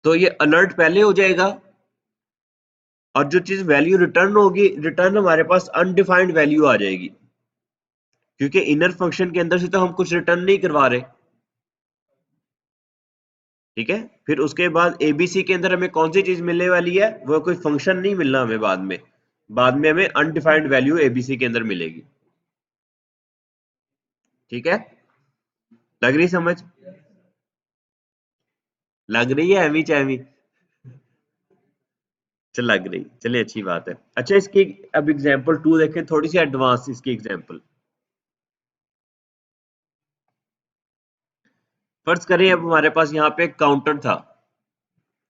तो ये अलर्ट पहले हो जाएगा, और जो चीज वैल्यू रिटर्न होगी, रिटर्न हमारे पास अनडिफाइंड वैल्यू आ जाएगी, क्योंकि इनर फंक्शन के अंदर से तो हम कुछ रिटर्न नहीं करवा रहे। ठीक है, फिर उसके बाद एबीसी के अंदर हमें कौन सी चीज मिलने वाली है? वो कोई फंक्शन नहीं मिलना हमें बाद में। बाद में हमें अनडिफाइंड वैल्यू एबीसी के अंदर मिलेगी। ठीक है, लग रही समझ? लग रही है एवी चैवी? चल लग रही, चलिए अच्छी बात है। अच्छा, इसकी अब एग्जांपल 2 देखें, थोड़ी सी एडवांस इसकी एग्जांपल। फर्ज करें अब हमारे पास यहाँ पे एक काउंटर था।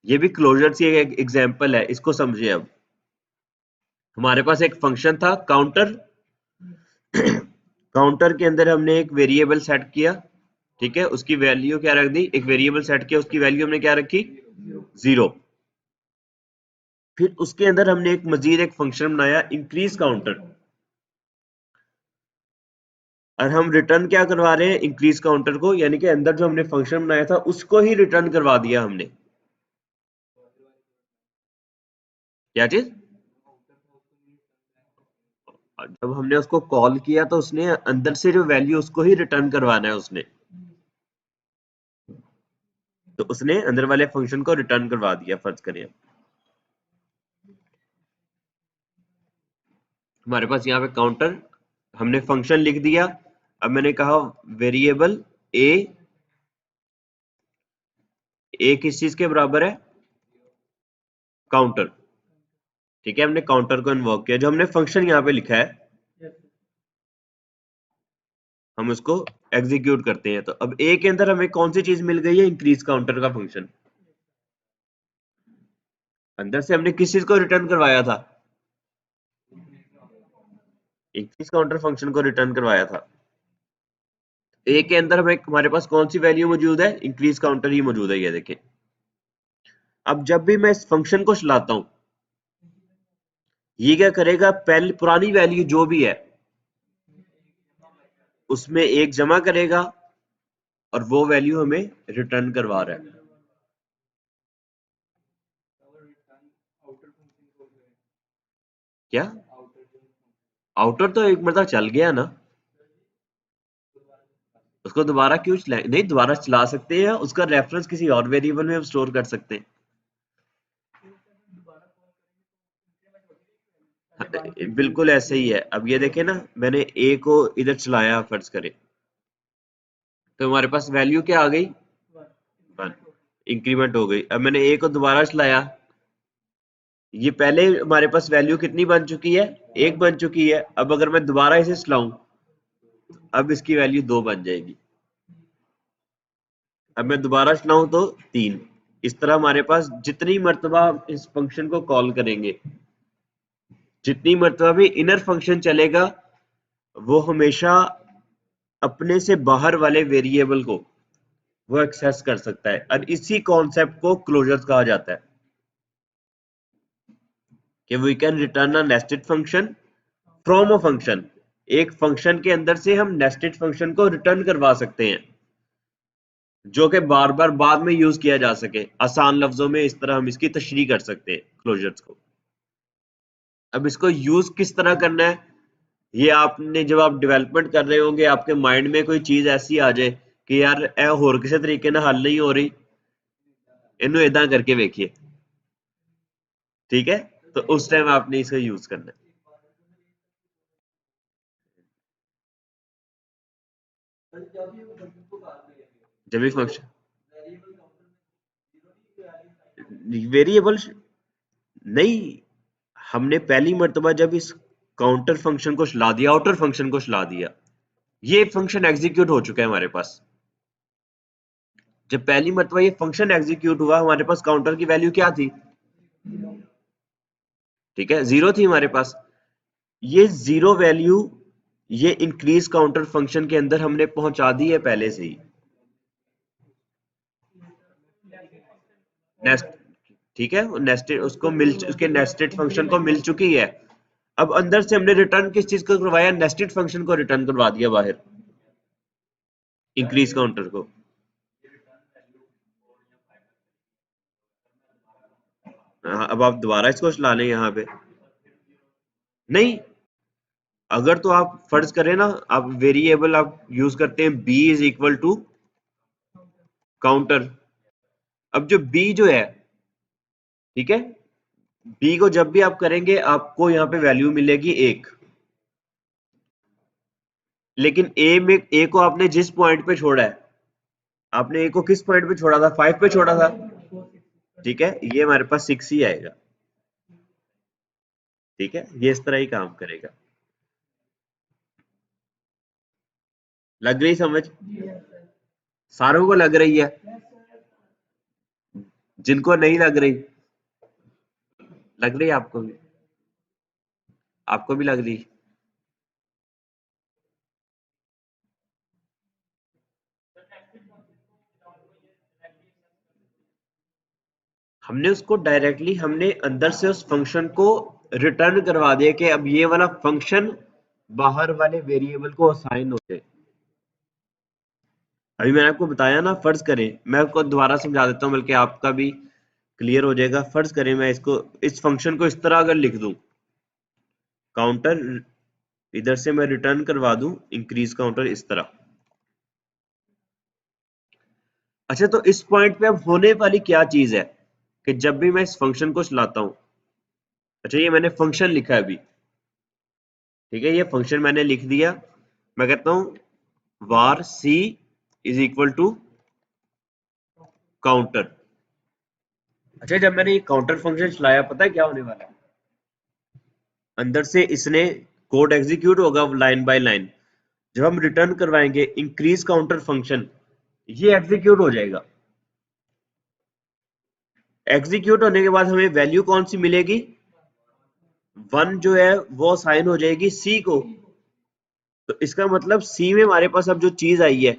ये भी क्लोजर सी एक एग्जांपल है, इसको समझिए। अब हमारे पास एक फंक्शन था काउंटर। काउंटर के अंदर हमने एक वेरिएबल सेट किया। ठीक है, उसकी वैल्यू क्या रख दी? एक वेरिएबल सेट किया, उसकी वैल्यू हमने क्या रखी? 0। फिर उसके अंदर हमने एक मजीद एक फंक्शन बनाया इंक्रीज काउंटर, और हम रिटर्न क्या करवा रहे हैं? इंक्रीज काउंटर को, यानी कि अंदर जो हमने फंक्शन बनाया था उसको ही रिटर्न करवा दिया हमने। क्या चीज? जब हमने उसको कॉल किया तो उसने अंदर से जो वैल्यू उसको ही रिटर्न करवाना है उसने, तो उसने अंदर वाले फंक्शन को रिटर्न करवा दिया। फर्ज करें हमारे पास यहाँ पे काउंटर, हमने फंक्शन लिख दिया। अब मैंने कहा वेरिएबल ए ए किस चीज के बराबर है? काउंटर। ठीक है, हमने काउंटर को इन्वोक किया। जो हमने फंक्शन यहाँ पे लिखा है हम उसको एग्जीक्यूट करते हैं। तो अब ए के अंदर हमें कौन सी चीज मिल गई है? इंक्रीज काउंटर का फंक्शन। अंदर से हमने किस चीज को रिटर्न करवाया था? इंक्रीज काउंटर फंक्शन को रिटर्न करवाया था। ए के अंदर हमें हमारे पास कौन सी वैल्यू मौजूद है? इंक्रीज काउंटर ही मौजूद है, ये देखें। अब जब भी मैं इस फंक्शन को चलाता हूं, ये क्या करेगा? पहले पुरानी वैल्यू जो भी है उसमें एक जमा करेगा और वो वैल्यू हमें रिटर्न करवा रहा है। क्या आउटर तो एक मतलब चल गया ना, उसको दोबारा क्यों चलाएं? नहीं, दोबारा चला सकते हैं, उसका रेफरेंस किसी और वेरिएबल में हम स्टोर कर सकते हैं। बिल्कुल ऐसे ही है। अब ये देखें ना, मैंने ए को इधर चलाया फर्ज करें, तो हमारे पास वैल्यू क्या आ गई? 1 इंक्रीमेंट हो गई। अब मैंने ए को दोबारा चलाया, ये पहले हमारे पास वैल्यू कितनी बन चुकी है? 1 बन चुकी है। अब अगर मैं दोबारा इसे चलाऊं, अब इसकी वैल्यू 2 बन जाएगी। अब मैं दोबारा चलाऊं तो 3। इस तरह हमारे पास जितनी मर्तबा इस फंक्शन को कॉल करेंगे, जितनी मर्तबा भी इनर फंक्शन चलेगा, वो हमेशा अपने से बाहर वाले वेरिएबल को वो एक्सेस कर सकता है। और इसी कॉन्सेप्ट को क्लोजर कहा जाता है कि we can return a nested function from a function. एक फंक्शन के अंदर से हम नेस्टेड फंक्शन को रिटर्न करवा सकते हैं, जो कि बार बार बाद में यूज किया जा सके। आसान लफ्जों में इस तरह हम इसकी तशरीह कर सकते हैं क्लोजर्स को। अब इसको यूज किस तरह करना है, ये आपने जब आप डेवलपमेंट कर रहे होंगे, आपके माइंड में कोई चीज ऐसी आ जाए कि यार ए होर किसी तरीके ना हल नहीं हो रही, इन्हों इदा करके देखिए, ठीक है? तो उस टाइम आपने इसका यूज करना है। जब भी फंक्शन वेरिएबल नहीं, हमने पहली मर्तबा जब इस काउंटर फंक्शन को चला दिया, आउटर फंक्शन को चला दिया, ये फंक्शन एग्जीक्यूट हो चुका है हमारे पास। जब पहली मर्तबा ये फंक्शन एग्जीक्यूट हुआ, हमारे पास काउंटर की वैल्यू क्या थी? ठीक है, 0 थी हमारे पास। ये 0 वैल्यू ये इंक्रीज काउंटर फंक्शन के अंदर हमने पहुंचा दी है पहले से ही। नेस्ट, ठीक है, नेस्टेड उसको मिल, उसके नेस्टेड फंक्शन को मिल चुकी है। अब अंदर से हमने रिटर्न किस चीज को करवाया? नेस्टेड फंक्शन को रिटर्न करवा दिया बाहर, इंक्रीज काउंटर को। हाँ, अब आप दोबारा इसको चला लें यहाँ पे। नहीं, अगर तो आप फर्ज करें ना, आप वेरिएबल आप यूज करते हैं b is equal to counter. अब जो b जो है, ठीक है, b को जब भी आप करेंगे आपको यहाँ पे वैल्यू मिलेगी 1। लेकिन a को आपने जिस पॉइंट पे छोड़ा है, आपने a को किस पॉइंट पे छोड़ा था? 5 पे छोड़ा था, ठीक है, ये हमारे पास 6 ही आएगा। ठीक है, ये इस तरह ही काम करेगा। लग रही समझ? सारों को लग रही है? जिनको नहीं लग रही, लग रही है आपको भी? आपको भी लग रही? हमने उसको डायरेक्टली हमने अंदर से उस फंक्शन को रिटर्न करवा दिया कि अब ये वाला फंक्शन बाहर वाले वेरिएबल को असाइन हो जाए। अभी मैंने आपको बताया ना, फर्ज करें, मैं आपको दोबारा समझा देता हूँ बल्कि आपका भी क्लियर हो जाएगा। फर्ज करें मैं इसको, इस फंक्शन को इस तरह अगर लिख दूं, काउंटर इधर से मैं रिटर्न करवा दूं इंक्रीज काउंटर इस तरह। अच्छा, तो इस पॉइंट पे अब होने वाली क्या चीज है कि जब भी मैं इस फंक्शन को चलाता हूं, अच्छा ये मैंने फंक्शन लिखा है अभी, ठीक है, ये फंक्शन मैंने लिख दिया। मैं कहता हूं var c is equal to counter. अच्छा, जब मैंने ये काउंटर फंक्शन चलाया, पता है क्या होने वाला है? अंदर से इसने कोड एग्जीक्यूट होगा लाइन बाय लाइन। जब हम रिटर्न करवाएंगे इंक्रीज काउंटर फंक्शन, ये एग्जीक्यूट हो जाएगा। एग्जीक्यूट होने के बाद हमें वैल्यू कौन सी मिलेगी? 1 जो है वो असाइन हो जाएगी सी को। तो इसका मतलब सी में हमारे पास अब जो चीज आई है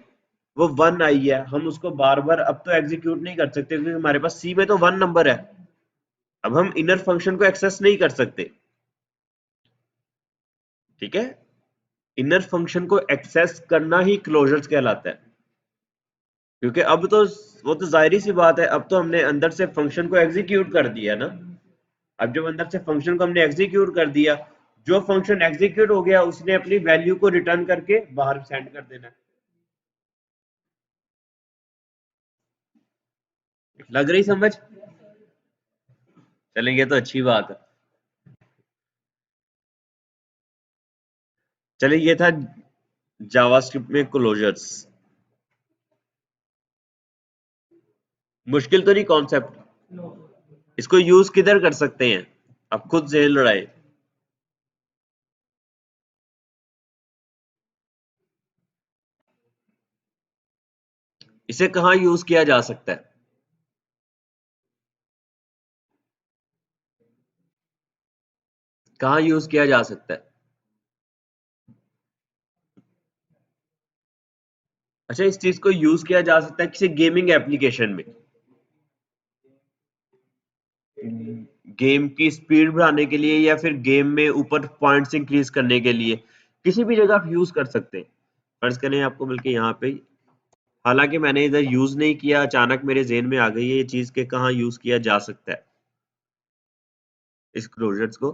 वो 1 आई है। हम उसको बार बार अब तो एग्जीक्यूट नहीं कर सकते क्योंकि हमारे पास सी में तो 1 नंबर है। अब हम इनर फंक्शन को एक्सेस नहीं कर सकते। ठीक है, इनर फंक्शन को एक्सेस करना ही क्लोजर्स कहलाता है। क्योंकि अब तो वो तो जाहिर सी बात है, अब तो हमने अंदर से फंक्शन को एग्जीक्यूट कर दिया ना। अब जब अंदर से फंक्शन को हमने एग्जीक्यूट कर दिया, जो फंक्शन एग्जीक्यूट हो गया उसने अपनी वैल्यू को रिटर्न करके बाहर सेंड कर देना। लग रही समझ? चलें, ये तो अच्छी बात है। चलिए, ये था जावास्क्रिप्ट में क्लोजर्स। मुश्किल तो नहीं कॉन्सेप्ट? इसको यूज किधर कर सकते हैं? अब खुद जेल लड़ाए। इसे कहाँ यूज किया जा सकता है? कहाँ यूज किया जा सकता है? अच्छा, इस चीज को यूज किया जा सकता है किसी गेमिंग एप्लीकेशन में, गेम की स्पीड बढ़ाने के लिए या फिर गेम में ऊपर पॉइंट्स इंक्रीज करने के लिए, किसी भी जगह आप यूज कर सकते हैं। फर्ज करें आपको मिलके यहाँ पे, हालांकि मैंने इधर यूज नहीं किया, अचानक मेरे जेहन में आ गई है ये चीज के कहाँ यूज किया जा सकता है इस क्लोजर्स को।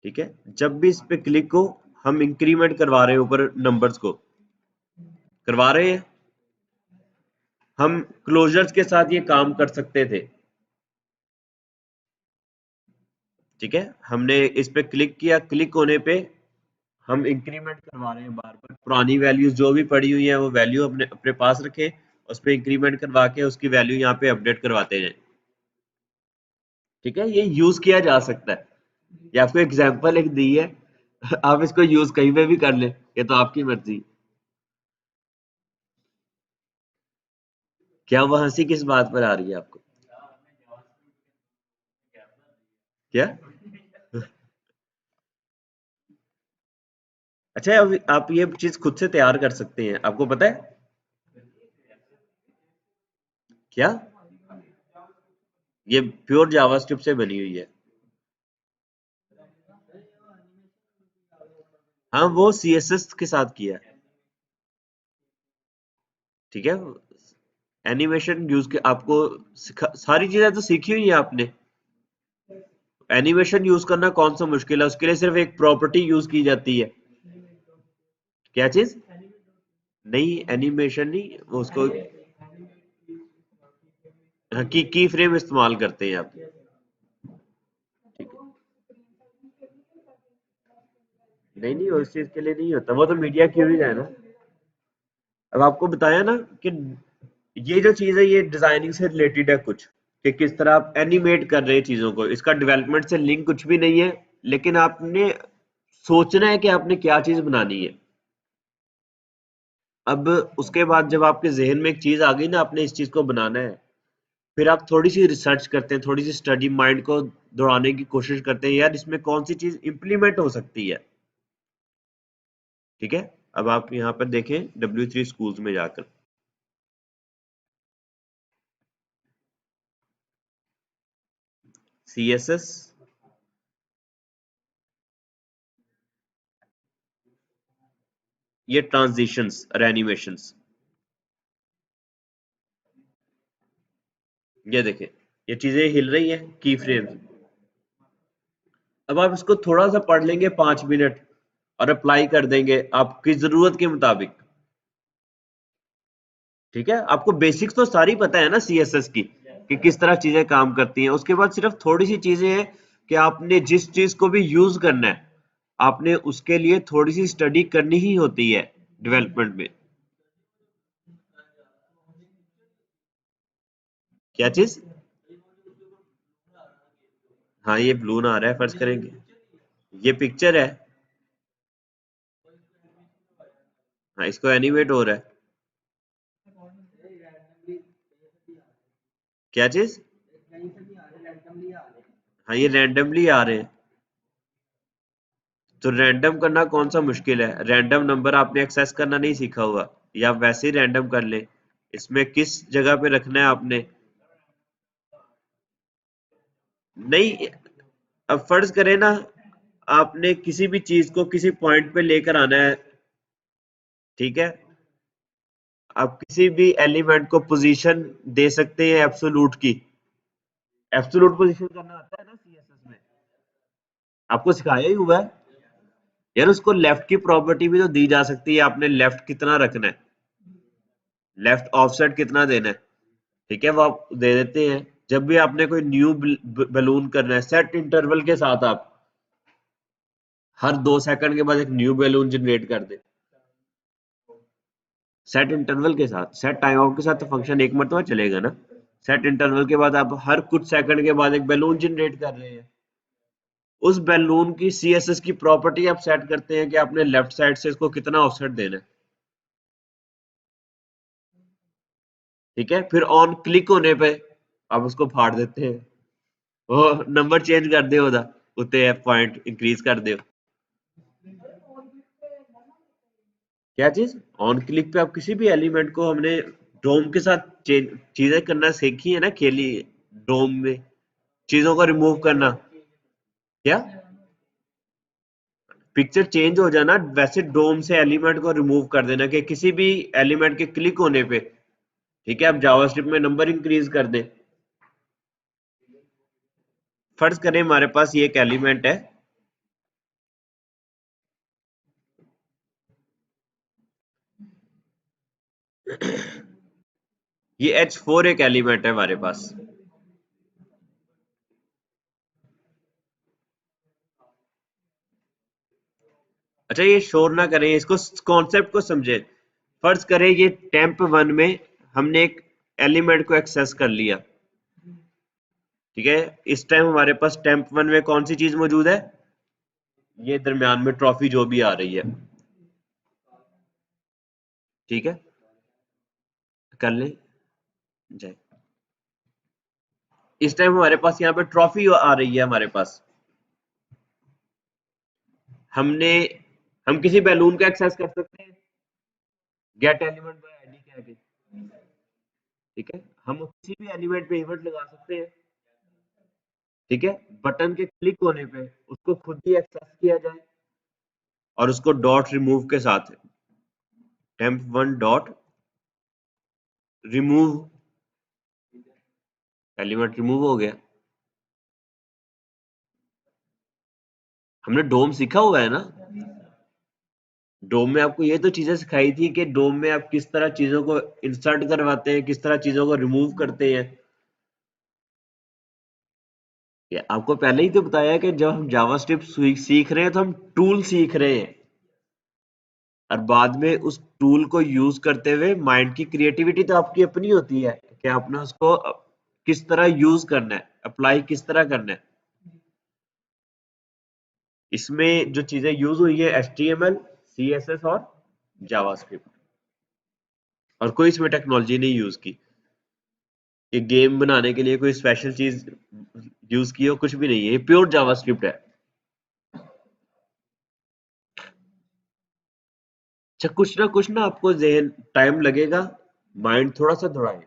ठीक है, जब भी इस पे क्लिक हो, हम इंक्रीमेंट करवा रहे हैं ऊपर नंबर्स को, करवा रहे हैं। हम क्लोजर्स के साथ ये काम कर सकते थे। ठीक है, हमने इस पे क्लिक किया, क्लिक होने पे हम इंक्रीमेंट करवा रहे हैं बार बार। पुरानी वैल्यूज जो भी पड़ी हुई है वो वैल्यू अपने अपने पास रखें, उस पर इंक्रीमेंट करवा के उसकी वैल्यू यहाँ पे अपडेट करवाते जाएं। ठीक है, ये यूज किया जा सकता है। ये आपको एग्जांपल एक दी है, आप इसको यूज कहीं पे भी कर ले, ये तो आपकी मर्जी। क्या वो हंसी किस बात पर आ रही है आपको? क्या? अच्छा, अब आप ये चीज खुद से तैयार कर सकते हैं, आपको पता है? क्या? ये प्योर जावास्क्रिप्ट से बनी हुई है। हाँ, वो सीएसएस के साथ किया है। ठीक है, एनिमेशन यूज के आपको सारी चीजें तो सीखी हुई है आपने। एनिमेशन यूज करना कौन सा मुश्किल है? उसके लिए सिर्फ एक प्रॉपर्टी यूज की जाती है। क्या चीज? नहीं, एनिमेशन नहीं, उसको हाँ, की फ्रेम इस्तेमाल करते हैं आप। ठीक है, नहीं नहीं, उस चीज के लिए नहीं होता, वो तो मीडिया क्यूरीज है ना। अब आपको बताया ना कि ये जो चीज है ये डिजाइनिंग से रिलेटेड है कुछ, कि किस तरह आप एनिमेट कर रहे हैं चीजों को, इसका डेवलपमेंट से लिंक कुछ भी नहीं है। लेकिन आपने सोचना है कि आपने क्या चीज बनानी है। अब उसके बाद जब आपके जहन में एक चीज आ गई ना, आपने इस चीज को बनाना है, फिर आप थोड़ी सी रिसर्च करते हैं, थोड़ी सी स्टडी, माइंड को दौड़ाने की कोशिश करते हैं, यार इसमें कौन सी चीज इंप्लीमेंट हो सकती है। ठीक है, अब आप यहाँ पर देखें W3 स्कूल्स में जाकर, CSS, ये ट्रांजिशंस और एनिमेशंस, ये देखें, ये चीजें हिल रही है की फ्रेम। अब आप इसको थोड़ा सा पढ़ लेंगे 5 मिनट और अप्लाई कर देंगे आपकी जरूरत के मुताबिक। ठीक है, आपको बेसिक्स तो सारी पता है ना सीएसएस की, कि किस तरह चीजें काम करती हैं। उसके बाद सिर्फ थोड़ी सी चीजें हैं कि आपने जिस चीज को भी यूज करना है, आपने उसके लिए थोड़ी सी स्टडी करनी ही होती है। डेवलपमेंट में। क्या चीज? हाँ ये बलून आ रहा है, फर्ज करेंगे ये पिक्चर है। हाँ इसको एनिमेट हो रहा है। क्या चीज? हाँ ये रैंडमली आ रहे हैं। तो रैंडम करना कौन सा मुश्किल है? रैंडम नंबर आपने एक्सेस करना नहीं सीखा हुआ, या वैसे ही रैंडम कर ले। इसमें किस जगह पे रखना है आपने? नहीं, अब फर्ज करें ना, आपने किसी भी चीज को किसी पॉइंट पे लेकर आना है, ठीक है? आप किसी भी एलिमेंट को पोजीशन दे सकते हैं एब्सोल्यूट की। एब्सोल्यूट पोजीशन करना आता है ना सीएसएस में, आपको सिखाया ही हुआ है यार। उसको लेफ्ट की प्रॉपर्टी भी तो दी जा सकती है, आपने लेफ्ट कितना रखना है, लेफ्ट ऑफसेट कितना देना है, ठीक है, वो आप दे देते हैं। जब भी आपने कोई न्यू बलून करना है, सेट इंटरवल के साथ आप हर 2 सेकंड के बाद एक न्यू बैलून जनरेट कर दे। सेट इंटरवल के साथ, सेट टाइम आउट के साथ तो फंक्शन एक मरतबा चलेगा ना। सेट इंटरवल के बाद आप हर कुछ सेकंड के बाद एक बैलून जनरेट कर रहे हैं। उस बैलून की सीएसएस की प्रॉपर्टी आप सेट करते हैं कि आपने लेफ्ट साइड से इसको कितना ऑफसेट देना है, ठीक है। फिर ऑन क्लिक होने पे आप उसको फाड़ देते हैं, वो नंबर चेंज कर दे, ओदा उत्ते पॉइंट इंक्रीज कर दे। क्या चीज? ऑन क्लिक पे आप किसी भी एलिमेंट को, हमने डोम के साथ चीजें करना सीखी है ना, खेली डोम में, चीजों को रिमूव करना। क्या? पिक्चर चेंज हो जाना, वैसे डोम से एलिमेंट को रिमूव कर देना कि किसी भी एलिमेंट के क्लिक होने पे, ठीक है, आप जावास्क्रिप्ट में नंबर इंक्रीज कर दें। फर्ज करें हमारे पास ये एक एलिमेंट है, ये H4 एक एलिमेंट है हमारे पास। अच्छा ये शोर ना करें, इसको कॉन्सेप्ट को समझे। फर्ज करें ये टेम्प 1 में हमने एक एलिमेंट को एक्सेस कर लिया, ठीक है। इस टाइम हमारे पास टेम्प 1 में कौन सी चीज मौजूद है? ये दरमियान में ट्रॉफी जो भी आ रही है, ठीक है, कर ले जाए। इस टाइम हमारे पास यहाँ पे ट्रॉफी आ रही है हमारे पास। हमने हम किसी बैलून को एक्सेस कर सकते हैं गेट एलिमेंट बाय आईडी कह के, ठीक है। हम किसी भी एलिमेंट पे इवेंट लगा सकते हैं, ठीक है। बटन के क्लिक होने पे उसको खुद ही एक्सेस किया जाए, और उसको डॉट रिमूव के साथ temp 1 dot remove, element remove हो गया। हमने डोम सीखा हुआ है ना। डोम में आपको ये तो चीजें सिखाई थी कि डोम में आप किस तरह चीजों को इंसर्ट करवाते हैं, किस तरह चीजों को रिमूव करते हैं। ये आपको पहले ही तो बताया कि जब हम जावास्क्रिप्ट सीख रहे हैं तो हम टूल सीख रहे हैं, और बाद में उस टूल को यूज करते हुए माइंड की क्रिएटिविटी तो आपकी अपनी होती है कि आपने उसको किस तरह यूज करना है, अप्लाई किस तरह करना है। इसमें जो चीजें यूज हुई है HTML, CSS और जावास्क्रिप्ट, और कोई इसमें टेक्नोलॉजी नहीं यूज की कि गेम बनाने के लिए कोई स्पेशल चीज यूज की हो, कुछ भी नहीं है, ये प्योर जावास्क्रिप्ट है। अच्छा कुछ ना आपको जहन टाइम लगेगा, माइंड थोड़ा सा दौड़ाए।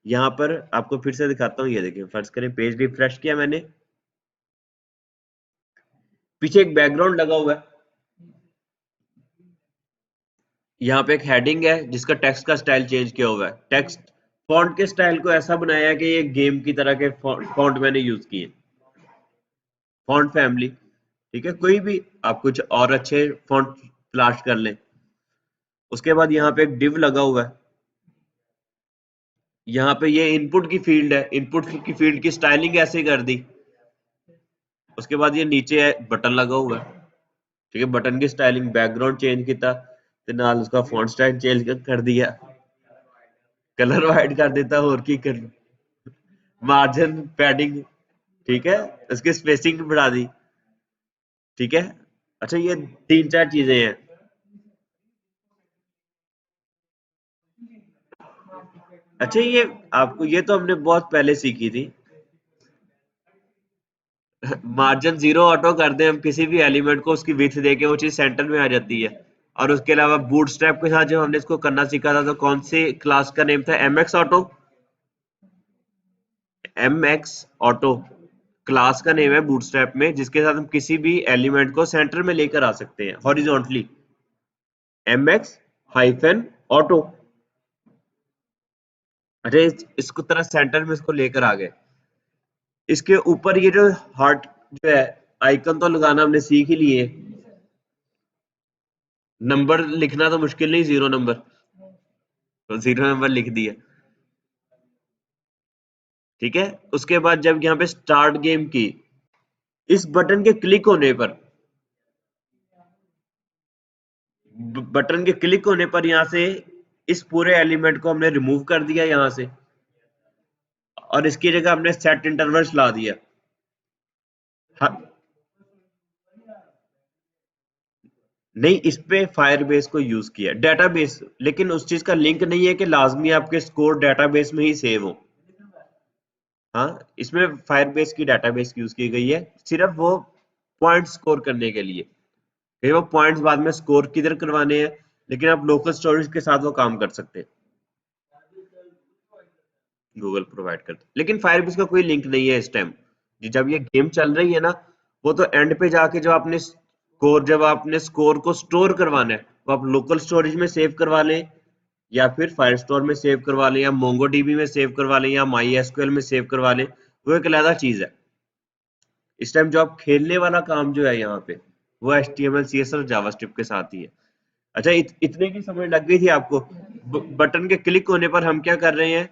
यहाँ पर आपको फिर से दिखाता हूँ, ये देखिए, फर्ज करें पेज रिफ्रेश किया मैंने, पीछे एक बैकग्राउंड लगा हुआ है, यहाँ पे एक हेडिंग है जिसका टेक्स्ट का स्टाइल चेंज किया हुआ है। टेक्स्ट फॉन्ट के स्टाइल को ऐसा बनाया है कि ये गेम की तरह के फॉन्ट मैंने यूज किए, फॉन्ट फैमिली, ठीक है। कोई भी आप कुछ और अच्छे फॉन्ट तलाश कर लें। उसके बाद यहाँ पे एक डिव लगा हुआ है, यहाँ पे ये इनपुट की फील्ड है, इनपुट की फील्ड की स्टाइलिंग ऐसे कर दी। उसके बाद ये नीचे है बटन लगा हुआ है, ठीक है, बटन की स्टाइलिंग, बैकग्राउंड चेंज किया। ਤੇ ਨਾਲ उसका फॉन्ट स्टाइल चेंज कर दिया, कलर वाइट कर देता, और की कर, मार्जिन पैडिंग, ठीक है, उसकी स्पेसिंग बढ़ा दी, ठीक है। अच्छा, ये 3-4 चीजें हैं। अच्छा, ये आपको, ये तो हमने बहुत पहले सीखी थी। मार्जिन 0 ऑटो कर दें हम किसी भी एलिमेंट को, उसकी विड्थ देके वो चीज सेंटर में आ जाती है। और उसके अलावा बूटस्ट्रैप के साथ जब हमने इसको करना सीखा था, तो कौन सी क्लास का नेम था? MX auto. MX auto class का नेम है बूटस्ट्रैप में, जिसके साथ हम किसी भी एलिमेंट को सेंटर में लेकर आ सकते हैं हॉरिजॉन्टली। MX hyphen auto. अरे, इसको तरह सेंटर में इसको लेकर आ गए। इसके ऊपर ये जो हार्ट जो है आइकन, तो लगाना हमने सीख ही लिए। नंबर लिखना तो मुश्किल नहीं, 0 नंबर, तो 0 नंबर लिख दिया, ठीक है। उसके बाद जब यहाँ पे स्टार्ट गेम की, इस बटन के क्लिक होने पर, बटन के क्लिक होने पर यहाँ से इस पूरे एलिमेंट को हमने रिमूव कर दिया यहाँ से, और इसकी जगह हमने सेट इंटरवल्स ला दिया। हाँ, नहीं, इस पे फायरबेस को यूज किया, डेटाबेस, लेकिन उस चीज का लिंक नहीं है कि लाजमी आपके स्कोर डेटाबेस में ही सेव हो। हाँ, इसमें फायरबेस की डेटाबेस यूज की गई है, सिर्फ वो पॉइंट स्कोर करने के लिए। फिर वो पॉइंट्स बाद में स्कोर किधर करवाने हैं, लेकिन आप लोकल स्टोरेज के साथ वो काम कर सकते हैं, गूगल प्रोवाइड करते, लेकिन फायरबेस का कोई लिंक नहीं है इस टाइम। जब ये गेम चल रही है ना, वो तो एंड पे जाके जब आपने स्कोर को स्टोर करवाना है, वो आप लोकल स्टोरेज में सेव करवा लें, या फिर फायर स्टोर में सेव करवा लें, या मोंगोडीबी में सेव करवा लें, या माई एसक्यूएल में सेव करवा लें, वो एक अलग चीज है। इस टाइम जो आप खेलने वाला काम जो है यहाँ पे, वो HTML CSS और जावास्क्रिप्ट के साथ ही है। अच्छा, इतने की समझ लग गई थी आपको? बटन के क्लिक होने पर हम क्या कर रहे हैं,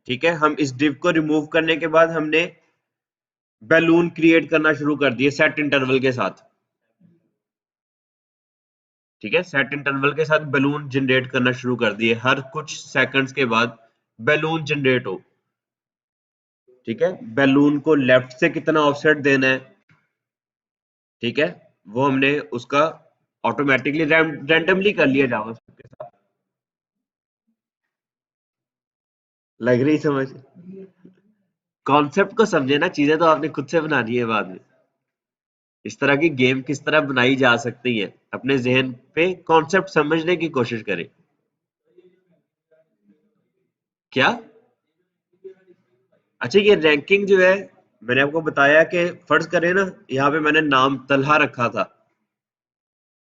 ठीक है, हम इस डिव को रिमूव करने के बाद हमने बैलून क्रिएट करना शुरू कर दिए सेट इंटरवल के साथ, ठीक है। सेट इंटरवल के साथ बैलून जनरेट करना शुरू कर दिए, हर कुछ सेकंड्स के बाद बैलून जनरेट हो, ठीक है। बैलून को लेफ्ट से कितना ऑफसेट देना है, ठीक है, वो हमने उसका ऑटोमेटिकली रैंडमली कर लिया जावास्क्रिप्ट के साथ। लग रही समझ? कॉन्सेप्ट को समझे ना, चीजें तो आपने खुद से बनानी है बाद में। इस तरह की गेम किस तरह बनाई जा सकती है, अपने जहन पे कॉन्सेप्ट समझने की कोशिश करें। क्या? अच्छा, ये रैंकिंग जो है, मैंने आपको बताया कि फर्ज करें ना, यहाँ पे मैंने नाम तलहा रखा था,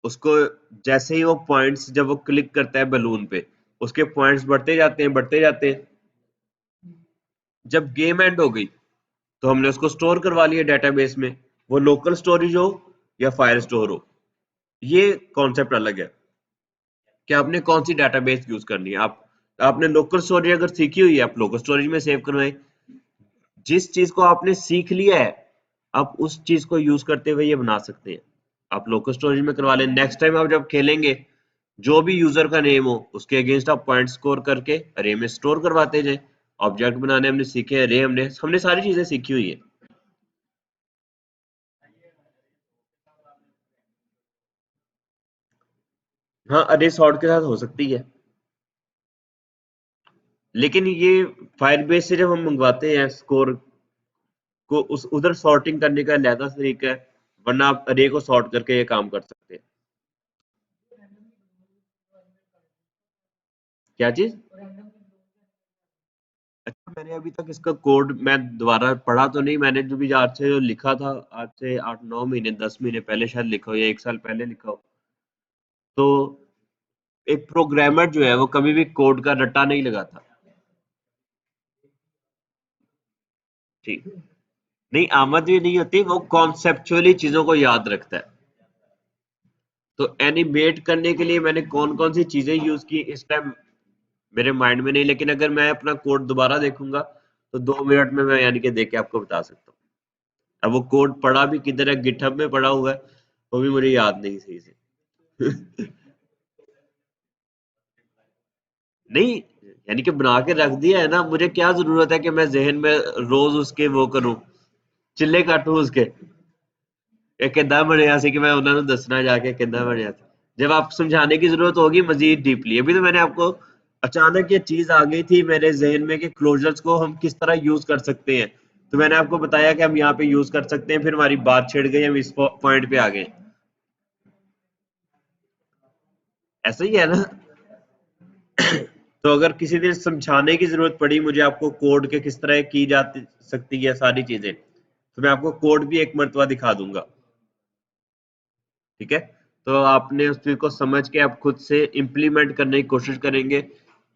उसको जैसे ही वो पॉइंट्स, जब वो क्लिक करता है बैलून पे, उसके पॉइंट्स बढ़ते जाते हैं, बढ़ते जाते हैं। जब गेम एंड हो गई, तो हमने उसको स्टोर करवा लिया डेटाबेस में, वो लोकल स्टोरेज हो या फायर स्टोर हो, ये कॉन्सेप्ट अलग है कि आपने कौन सी डेटाबेस यूज करनी है। आपने लोकल स्टोरेज अगर सीखी हुई है, आप लोकल स्टोरेज में सेव करवाएं। जिस चीज को आपने सीख लिया है, आप उस चीज को यूज करते हुए ये बना सकते हैं। आप लोकल स्टोरेज में करवा लें, नेक्स्ट टाइम आप जब खेलेंगे, जो भी यूजर का नेम हो, उसके अगेंस्ट आप पॉइंट स्कोर करके अरे में स्टोर करवाते जाए। ऑब्जेक्ट बनाने हमने सीखे, अरे हमने सारी चीजें सीखी हुई है। हाँ, अरे सॉर्ट के साथ हो सकती है, लेकिन ये फायरबेस से जब हम मंगवाते हैं स्कोर को, उस उधर सॉर्टिंग करने का अलग तरीका है, वरना आप अरे को सॉर्ट करके ये काम कर सकते हैं। क्या चीज? अच्छा, मैंने अभी तक इसका कोड मैं दोबारा पढ़ा तो नहीं, मैंने जो भी आज से जो लिखा था, आज से 8-9 महीने 10 महीने पहले शायद लिखा हो, या 1 साल पहले लिखा हो। तो एक प्रोग्रामर जो है वो कभी भी कोड का रट्टा नहीं लगाता, ठीक? नहीं, आमद भी नहीं होती, वो कॉन्सेप्चुअली चीजों को याद रखता है। तो एनिमेट करने के लिए मैंने कौन कौन सी चीजें यूज की इस टाइम मेरे माइंड में नहीं, लेकिन अगर मैं अपना कोड दोबारा देखूंगा, तो 2 मिनट में मैं यानी कि देख के आपको बता सकता हूँ। अब वो कोड पड़ा भी किधर है, गिटहब में पड़ा हुआ है, वो भी मुझे याद नहीं सही से। नहीं, यानी कि बना के रख दिया है ना, मुझे क्या जरूरत है कि मैं जहन में रोज उसके वो करूं, चिल्ले काटूं उसके। ਇਹ ਕਿੱਦਾਂ ਬਣਿਆ ਸੀ कि मैं उन्होंने दसना जाके कितना ਬਣਿਆ ਸੀ। जब आप समझाने की जरूरत होगी मजीद डीपली, अभी तो मैंने आपको अचानक ये चीज आ गई थी मेरे जहन में कि क्लोजर्स को हम किस तरह यूज कर सकते हैं, तो मैंने आपको बताया कि हम यहाँ पे यूज कर सकते हैं, फिर हमारी बात छिड़ गई, हम इस पॉइंट पे आ गए। ऐसा ही है ना। तो अगर किसी दिन समझाने की जरूरत पड़ी मुझे आपको कोड के किस तरह की जाती सकती है सारी चीजें, तो मैं आपको कोड भी एक मरतबा दिखा दूंगा। ठीक है, तो आपने उस चीज को समझ के आप खुद से इम्प्लीमेंट करने की कोशिश करेंगे,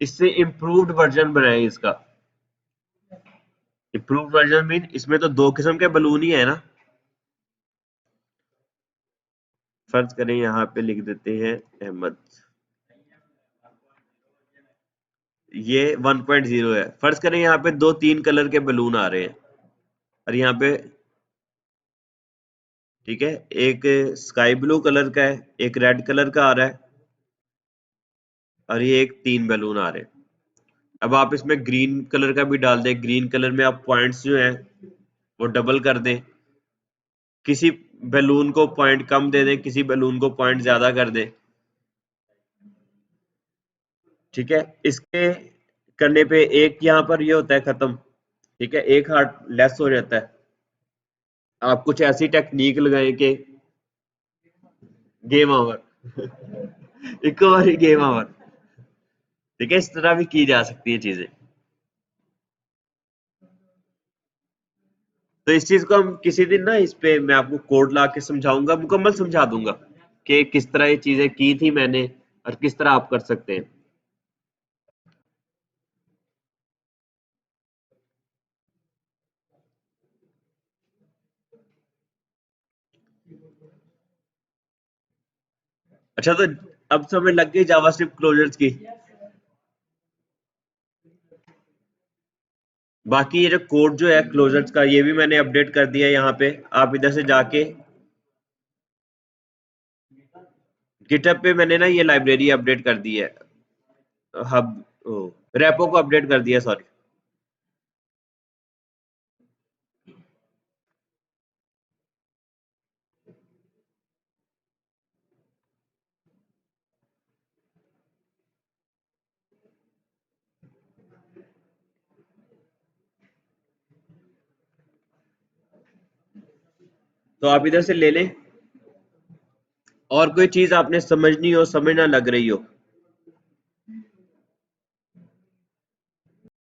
इससे इम्प्रूव्ड वर्जन बनाए इसका। इम्प्रूव्ड वर्जन मीन इसमें तो दो किस्म के बलून ही है ना। फर्ज करें यहाँ पे लिख देते हैं अहमद, ये 1.0 है। फर्ज करें यहाँ पे दो तीन कलर के बलून आ रहे हैं, और यहाँ पे ठीक है एक स्काई ब्लू कलर का है, एक रेड कलर का आ रहा है, और ये एक तीन बैलून आ रहे हैं। अब आप इसमें ग्रीन कलर का भी डाल दें, ग्रीन कलर में आप पॉइंट्स जो हैं वो डबल कर दें, किसी बैलून को पॉइंट कम दे दें, किसी बैलून को पॉइंट ज्यादा कर दें। ठीक है, इसके करने पे एक यहाँ पर ये होता है खत्म। ठीक है, एक हार्ट लेस हो जाता है। आप कुछ ऐसी टेक्निक लगाएं कि गेम ओवर। एक बार ही गेम ओवर। ठीक है, इस तरह भी की जा सकती है चीजें। तो इस चीज को हम किसी दिन ना, इस पे मैं आपको कोड ला के समझाऊंगा, मुकम्मल समझा दूंगा कि किस तरह ये चीजें की थी मैंने और किस तरह आप कर सकते हैं। अच्छा, तो अब समझ लग गई जावास्क्रिप्ट क्लोजर्स की। बाकी ये जो कोड जो है क्लोजर्स का, ये भी मैंने अपडेट कर दिया है यहाँ पे। आप इधर से जाके गिटहब पे मैंने ना ये लाइब्रेरी अपडेट कर दी है, हब रेपो को अपडेट कर दिया, सॉरी। तो आप इधर से ले लें, और कोई चीज आपने समझनी हो, समझ ना लग रही हो